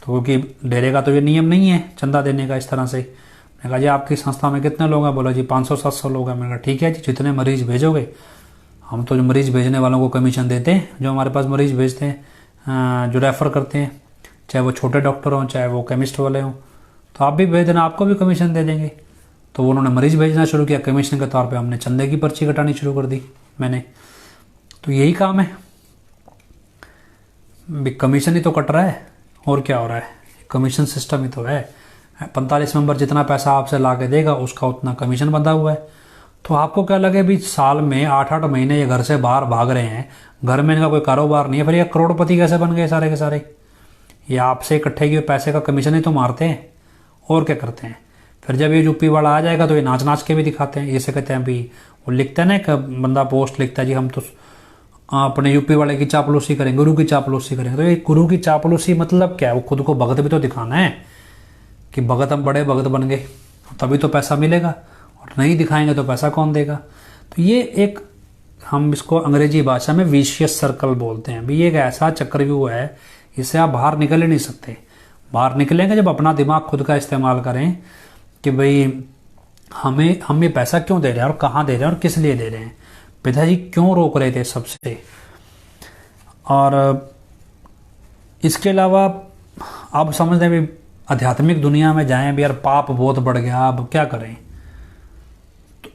तो क्योंकि डेरे का तो ये नियम नहीं है चंदा देने का इस तरह से। मैंने कहा जी आपकी संस्था में कितने लोग हैं? बोला जी 500-700 लोग हैं। मैंने कहा ठीक है जी, जितने मरीज भेजोगे, हम तो जो मरीज भेजने वालों को कमीशन देते हैं, जो हमारे पास मरीज भेजते हैं, जो रेफ़र करते हैं, चाहे वो छोटे डॉक्टर हों चाहे वो केमिस्ट वाले हों, तो आप भी भेज देना, आपको भी कमीशन दे देंगे। तो उन्होंने मरीज भेजना शुरू किया, कमीशन के तौर पे हमने चंदे की पर्ची कटानी शुरू कर दी मैंने। तो यही काम है, कमीशन ही तो कट रहा है, और क्या हो रहा है? कमीशन सिस्टम ही तो है। 45 मेंबर जितना पैसा आपसे ला के देगा उसका उतना कमीशन बंधा हुआ है। तो आपको क्या लगे भी साल में 8-8 महीने ये घर से बाहर भाग रहे हैं, घर में इनका कोई कारोबार नहीं है, फिर ये करोड़पति कैसे बन गए सारे के सारे? ये आपसे इकट्ठे किए पैसे का कमीशन ही तो मारते हैं, और क्या करते हैं? फिर जब ये यूपी वाला आ जाएगा तो ये नाच नाच के भी दिखाते हैं। जैसे कहते हैं भी वो लिखता है ना, एक बंदा पोस्ट लिखता है जी हम तो अपने यूपी वाले की चापलूसी करेंगे, गुरु की चापलूसी करेंगे। तो ये गुरु की चापलूसी मतलब क्या है? वो खुद को भगत भी तो दिखाना है कि भगत हम बड़े भगत बन गए, तभी तो पैसा मिलेगा, और नहीं दिखाएंगे तो पैसा कौन देगा? तो ये एक, हम इसको अंग्रेजी भाषा में विशियस सर्कल बोलते हैं। भी ये एक ऐसा चक्रव्यूह है, इससे आप बाहर निकल ही नहीं सकते। बाहर निकलेंगे जब अपना दिमाग खुद का इस्तेमाल करें कि भाई हम ये पैसा क्यों दे रहे हैं और कहाँ दे रहे हैं और किस लिए दे रहे हैं, पिताजी क्यों रोक रहे थे सबसे। और इसके अलावा अब समझते हैं भी आध्यात्मिक दुनिया में जाएं भी यार पाप बहुत बढ़ गया, अब क्या करें? तो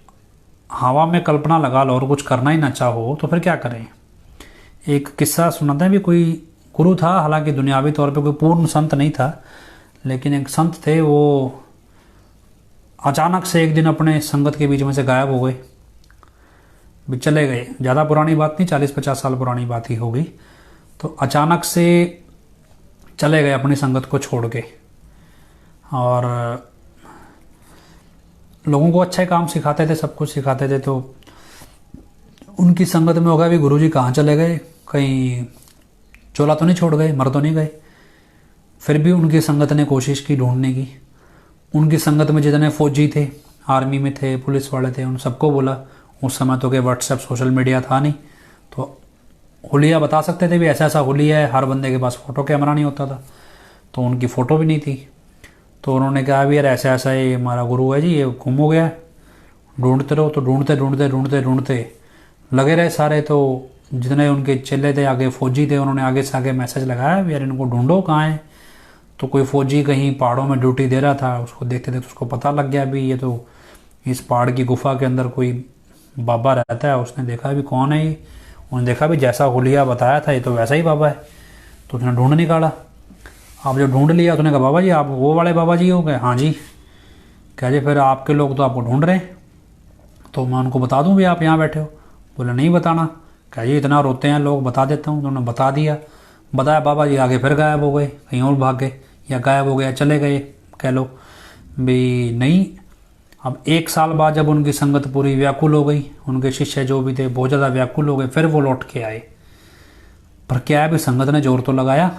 हवा में कल्पना लगा लो और कुछ करना ही ना चाहो तो फिर क्या करें? एक किस्सा सुनाते हैं भी, कोई गुरु था, हालांकि दुनियावी तौर पे कोई पूर्ण संत नहीं था, लेकिन एक संत थे, वो अचानक से एक दिन अपने संगत के बीच में से गायब हो गए, भी चले गए। ज़्यादा पुरानी बात नहीं, 40-50 साल पुरानी बात ही होगी। तो अचानक से चले गए अपनी संगत को छोड़ के, और लोगों को अच्छे काम सिखाते थे, सब कुछ सिखाते थे। तो उनकी संगत में हो गया भी गुरुजी कहाँ चले गए, कहीं चोला तो नहीं छोड़ गए, मर तो नहीं गए। फिर भी उनकी संगत ने कोशिश की ढूंढने की। उनकी संगत में जितने फौजी थे, आर्मी में थे, पुलिस वाले थे, उन सबको बोला। उस समय तो के व्हाट्सएप सोशल मीडिया था नहीं, तो हुलिया बता सकते थे भी ऐसा ऐसा हुलिया है। हर बंदे के पास फ़ोटो कैमरा नहीं होता था, तो उनकी फ़ोटो भी नहीं थी। तो उन्होंने कहा भी यार ऐसा ऐसा ये हमारा गुरु है जी, ये गुम हो गया, ढूंढते रहो। तो ढूंढते ढूंढते ढूंढते ढूंढते लगे रहे सारे। तो जितने उनके चेले थे, आगे फौजी थे, उन्होंने आगे से आगे मैसेज लगाया यार इनको ढूंढो कहाँ है। तो कोई फौजी कहीं पहाड़ों में ड्यूटी दे रहा था, उसको देखते थे तो उसको पता लग गया भी ये तो इस पहाड़ की गुफा के अंदर कोई बाबा रहता है। उसने देखा भी कौन है ये, उन्होंने देखा भी जैसा हुलिया बताया था ये तो वैसा ही बाबा है। तो उसने ढूंढ निकाला। आप जब ढूंढ लिया तो उसने कहा बाबा जी आप वो वाले बाबा जी हो गए? हाँ जी। कह जी फिर आपके लोग तो आपको ढूंढ रहे हैं, तो मैं उनको बता दूं भी आप यहाँ बैठे हो? बोले नहीं बताना। कह जी इतना रोते हैं लोग, बता देता हूँ। तो उन्होंने बता दिया। बताया, बाबा जी आगे फिर गायब हो गए, कहीं और भाग गए, या गायब हो गया चले गए कह लो भी नहीं। अब 1 साल बाद जब उनकी संगत पूरी व्याकुल हो गई, उनके शिष्य जो भी थे बहुत ज़्यादा व्याकुल हो गए, फिर वो लौट के आए। पर क्या है भी संगत ने जोर तो लगाया,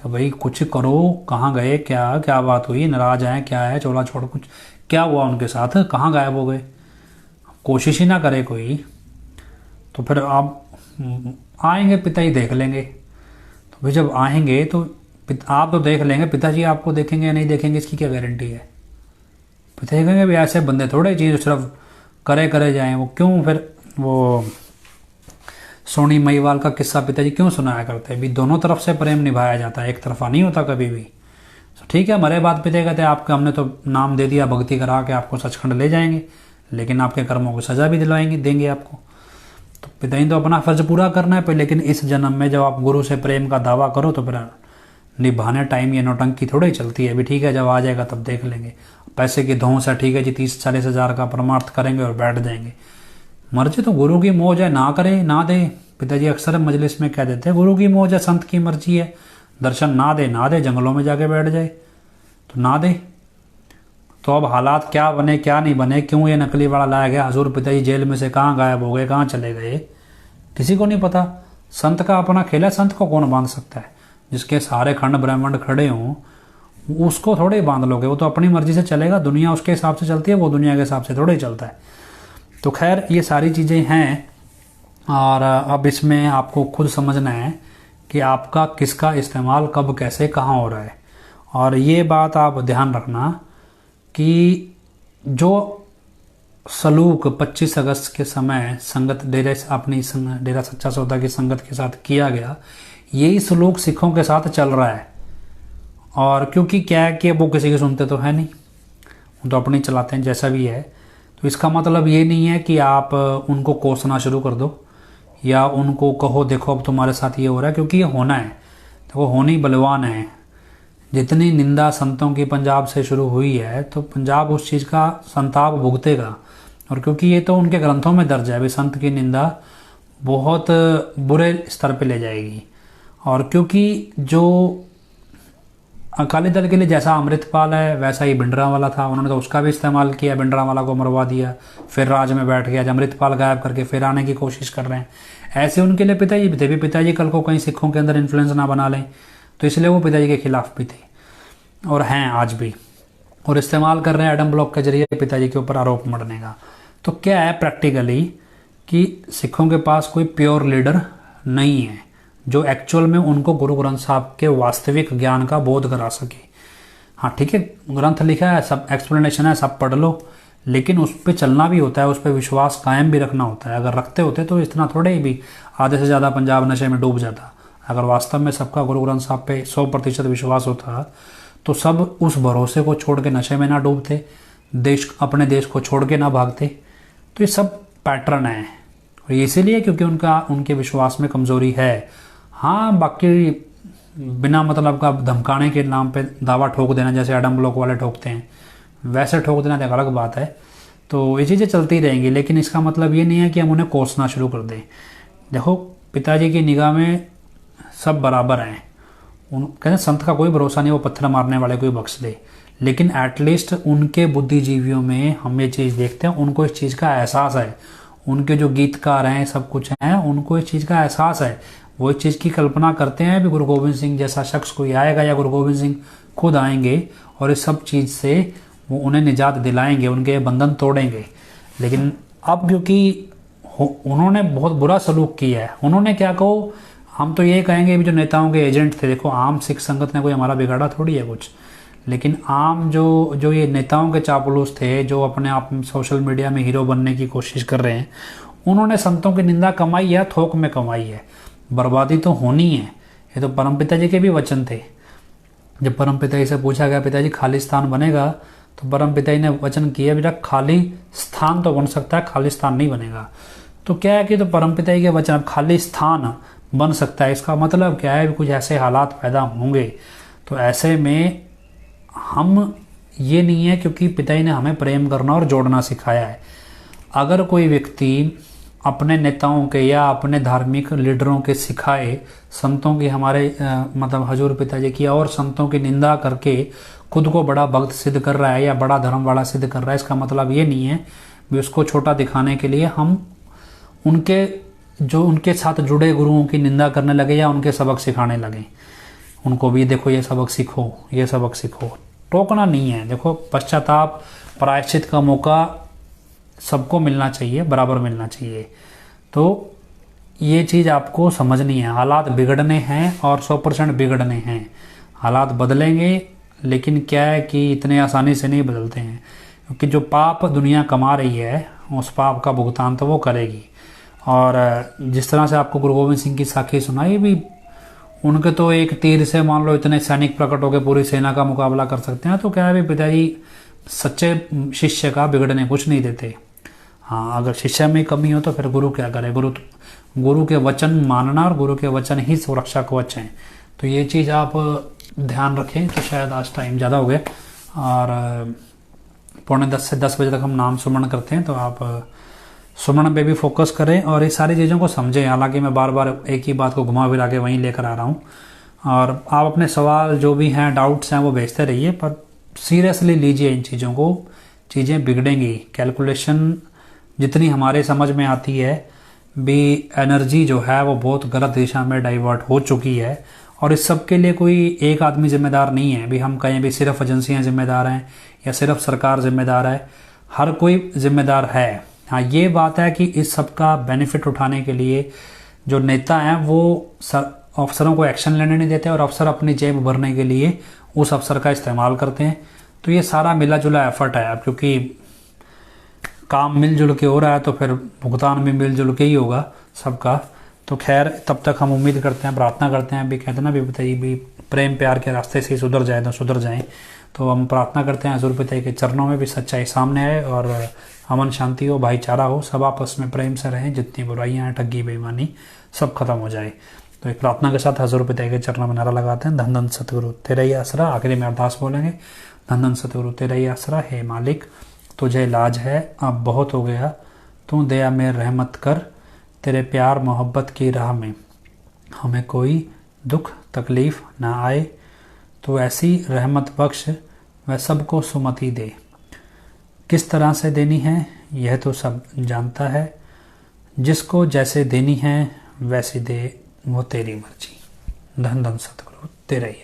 कि भाई कुछ करो, कहाँ गए, क्या क्या बात हुई, नाराज हैं, क्या है, चोला छोड़, कुछ क्या हुआ उनके साथ, कहाँ गायब हो गए, कोशिश ही ना करे कोई। तो फिर आप आएंगे, पिता ही देख लेंगे। तो फिर जब आएंगे तो आप तो देख लेंगे, पिताजी आपको देखेंगे या नहीं देखेंगे इसकी क्या गारंटी है। पिताजी कहेंगे भी ऐसे बंदे थोड़े चीज़ सिर्फ करे करे जाएं, वो क्यों फिर वो सोनी महिवाल का किस्सा पिताजी क्यों सुनाया करते हैं भी, दोनों तरफ से प्रेम निभाया जाता है, एक तरफा नहीं होता कभी भी। तो ठीक है, मरे बाद पिता कहते हैं आपका हमने तो नाम दे दिया, भक्ति करा के आपको सचखंड ले जाएंगे, लेकिन आपके कर्मों को सजा भी दिलवाएंगे, देंगे आपको। तो पिताजी तो अपना फर्ज पूरा करना है पर, लेकिन इस जन्म में जब आप गुरु से प्रेम का दावा करो तो फिर निभाने टाइम ये नौटंकी थोड़ी ही चलती है भी, ठीक है जब आ जाएगा तब देख लेंगे, पैसे की धौंस है, ठीक है जी 30-40 हज़ार का परमार्थ करेंगे और बैठ जाएंगे। मर्जी तो गुरु की मौज है, ना करे ना दे। पिताजी अक्सर मजलिस में कह देते हैं गुरु की मौज है, संत की मर्जी है, दर्शन ना दे, जंगलों में जाके बैठ जाए तो ना दे। तो अब हालात क्या बने क्या नहीं बने, क्यों ये नकली वाला लाया गया, हजूर पिताजी जेल में से कहाँ गायब हो गए, कहाँ चले गए, किसी को नहीं पता। संत का अपना खेल है, संत को कौन बांध सकता है। जिसके सारे खंड ब्रह्मांड खड़े हों उसको थोड़े ही बांध लोगे, वो तो अपनी मर्जी से चलेगा, दुनिया उसके हिसाब से चलती है, वो दुनिया के हिसाब से थोड़े ही चलता है। तो खैर ये सारी चीज़ें हैं, और अब इसमें आपको खुद समझना है कि आपका किसका इस्तेमाल कब कैसे कहाँ हो रहा है। और ये बात आप ध्यान रखना कि जो सलूक 25 अगस्त के समय संगत डेरा सच्चा सौदा की संगत के साथ किया गया, यही सलूक सिखों के साथ चल रहा है। और क्योंकि क्या है कि वो किसी के सुनते तो है नहीं, वो तो अपनी चलाते हैं जैसा भी है। तो इसका मतलब ये नहीं है कि आप उनको कोसना शुरू कर दो या उनको कहो देखो अब तुम्हारे साथ ये हो रहा है, क्योंकि ये होना है, देखो होनी बलवान है। जितनी निंदा संतों की पंजाब से शुरू हुई है तो पंजाब उस चीज़ का संताप भुगतेगा। और क्योंकि ये तो उनके ग्रंथों में दर्ज है भी, संत की निंदा बहुत बुरे स्तर पे ले जाएगी। और क्योंकि जो अकाली दल के लिए जैसा अमृतपाल है वैसा ही भिंडरावाला था, उन्होंने तो उसका भी इस्तेमाल किया, भिंडरावाला को मरवा दिया, फिर राज में बैठ गया, अमृतपाल गायब करके फिर आने की कोशिश कर रहे हैं। ऐसे उनके लिए पिताजी भी थे भी, पिताजी कल को कहीं सिखों के अंदर इन्फ्लुएंस ना बना लें, तो इसलिए वो पिताजी के खिलाफ भी थे और हैं आज भी, और इस्तेमाल कर रहे हैं एडम ब्लॉक के जरिए पिताजी के ऊपर आरोप मढ़ने का। तो क्या है प्रैक्टिकली कि सिखों के पास कोई प्योर लीडर नहीं है जो एक्चुअल में उनको गुरु ग्रंथ साहब के वास्तविक ज्ञान का बोध करा सके। हाँ ठीक है, ग्रंथ लिखा है, सब एक्सप्लेनेशन है, सब पढ़ लो, लेकिन उस पर चलना भी होता है, उस पर विश्वास कायम भी रखना होता है। अगर रखते होते तो इतना थोड़े ही भी आधे से ज़्यादा पंजाब नशे में डूब जाता। अगर वास्तव में सबका गुरु ग्रंथ साहब पे 100% विश्वास होता तो सब उस भरोसे को छोड़ के नशे में ना डूबते, अपने देश को छोड़ के ना भागते। तो ये सब पैटर्न है, और इसीलिए क्योंकि उनके विश्वास में कमज़ोरी है। हाँ बाकी बिना मतलब का धमकाने के नाम पे दावा ठोक देना, जैसे एडम ब्लॉक वाले ठोकते हैं, वैसे ठोक देना एक अलग बात है। तो ये चीज़ें चलती रहेंगी, लेकिन इसका मतलब ये नहीं है कि हम उन्हें कोसना शुरू कर दें। देखो पिताजी की निगाह में सब बराबर हैं, कहते हैं संत का कोई भरोसा नहीं, वो पत्थर मारने वाले को बख्श दे, लेकिन एटलीस्ट उनके बुद्धिजीवियों में हम ये चीज़ देखते हैं, उनको इस चीज़ का एहसास है। उनके जो गीतकार हैं सब कुछ हैं, उनको इस चीज़ का एहसास है, वो इस चीज़ की कल्पना करते हैं भी गुरु गोविंद सिंह जैसा शख्स कोई आएगा या गुरु गोविंद सिंह खुद आएंगे और इस सब चीज़ से वो उन्हें निजात दिलाएंगे, उनके बंधन तोड़ेंगे। लेकिन अब क्योंकि उन्होंने बहुत बुरा सलूक किया है, उन्होंने क्या कहो, हम तो ये कहेंगे भी जो नेताओं के एजेंट थे, देखो आम सिख संगत ने कोई हमारा बिगाड़ा थोड़ी है कुछ, लेकिन आम जो ये नेताओं के चापलूस थे, जो अपने आप सोशल मीडिया में हीरो बनने की कोशिश कर रहे हैं, उन्होंने संतों की निंदा कमाई है, थोक में कमाई है, बर्बादी तो होनी है। ये तो परमपिता जी के भी वचन थे। जब परमपिता जी से पूछा गया पिताजी खालिस्तान बनेगा, तो परमपिता जी ने वचन किया बेटा खाली स्थान तो बन सकता है, खालिस्तान नहीं बनेगा। तो क्या है कि तो परमपिता जी के वचन, खाली स्थान बन सकता है, इसका मतलब क्या है, कुछ ऐसे हालात पैदा होंगे। तो ऐसे में हम ये नहीं है, क्योंकि पिताजी ने हमें प्रेम करना और जोड़ना सिखाया है। अगर कोई व्यक्ति अपने नेताओं के या अपने धार्मिक लीडरों के सिखाए संतों की, हमारे मतलब हजूर पिताजी की और संतों की निंदा करके खुद को बड़ा भक्त सिद्ध कर रहा है या बड़ा धर्म वाला सिद्ध कर रहा है, इसका मतलब ये नहीं है भी उसको छोटा दिखाने के लिए हम उनके साथ जुड़े गुरुओं की निंदा करने लगे या उनके सबक सिखाने लगे। उनको भी देखो ये सबक सीखो, ये सबक सीखो। टोकना नहीं है। देखो पश्चाताप प्रायश्चित का मौका सबको मिलना चाहिए, बराबर मिलना चाहिए। तो ये चीज़ आपको समझनी है। हालात बिगड़ने हैं और 100% बिगड़ने हैं। हालात बदलेंगे, लेकिन क्या है कि इतने आसानी से नहीं बदलते हैं, क्योंकि जो पाप दुनिया कमा रही है उस पाप का भुगतान तो वो करेगी। और जिस तरह से आपको गुरु गोविंद सिंह की साखी सुनाई भी, उनके तो एक तीर से मान लो इतने सैनिक प्रकट होकर पूरी सेना का मुकाबला कर सकते हैं। तो क्या है भी पिताजी सच्चे शिष्य का बिगड़ने कुछ नहीं देते। हाँ, अगर शिष्य में कमी हो तो फिर गुरु क्या करे। गुरु के वचन मानना और गुरु के वचन ही सुरक्षा कवच हैं। तो ये चीज़ आप ध्यान रखें। तो शायद आज टाइम ज़्यादा हो गया और 9:45 से 10 बजे तक हम नाम सुमरण करते हैं। तो आप सुमरण पे भी फोकस करें और ये सारी चीज़ों को समझें। हालांकि मैं बार बार एक ही बात को घुमा फिरा के वहीं लेकर आ रहा हूँ, और आप अपने सवाल जो भी हैं, डाउट्स हैं, वो भेजते रहिए, पर सीरियसली लीजिए इन चीज़ों को। चीज़ें बिगड़ेंगी। कैलकुलेशन जितनी हमारे समझ में आती है भी, एनर्जी जो है वो बहुत गलत दिशा में डाइवर्ट हो चुकी है। और इस सब के लिए कोई एक आदमी जिम्मेदार नहीं है भी हम कहें भी सिर्फ एजेंसियां जिम्मेदार हैं या सिर्फ सरकार जिम्मेदार है। हर कोई जिम्मेदार है। हाँ, ये बात है कि इस सब का बेनिफिट उठाने के लिए जो नेता हैं वो अफसरों को एक्शन लेने नहीं देते, और अफसर अपनी जेब भरने के लिए उस अफसर का इस्तेमाल करते हैं। तो ये सारा मिला जुला एफर्ट है। अब क्योंकि काम मिलजुल के हो रहा है तो फिर भुगतान भी मिलजुल के ही होगा सबका। तो खैर, तब तक हम उम्मीद करते हैं, प्रार्थना करते हैं भी, कहते ना भी पिताजी भी प्रेम प्यार के रास्ते से सुधर जाए तो सुधर जाएं। तो हम प्रार्थना करते हैं हजूर पिताजी के चरणों में भी सच्चाई सामने आए और अमन शांति हो, भाईचारा हो, सब आपस में प्रेम से रहें। जितनी बुराइयां हैं, ठगी बेईमानी, सब खत्म हो जाए। तो एक प्रार्थना के साथ हजूर पिताजी के चरणों में नारा लगाते हैं, धन धन सतगुरु तेरा ही आसरा। आखिरी में अरदास बोलेंगे, धन धन सतगुरु तेरा ही आसरा। हे मालिक, तुझे लाज है अब बहुत हो गया, तू दया में रहमत कर। तेरे प्यार मोहब्बत की राह में हमें कोई दुख तकलीफ ना आए। तो ऐसी रहमत बख्श वह सबको सुमति दे। किस तरह से देनी है यह तो सब जानता है, जिसको जैसे देनी है वैसे दे, वो तेरी मर्जी। धन धन सतगुरु तेरा ही।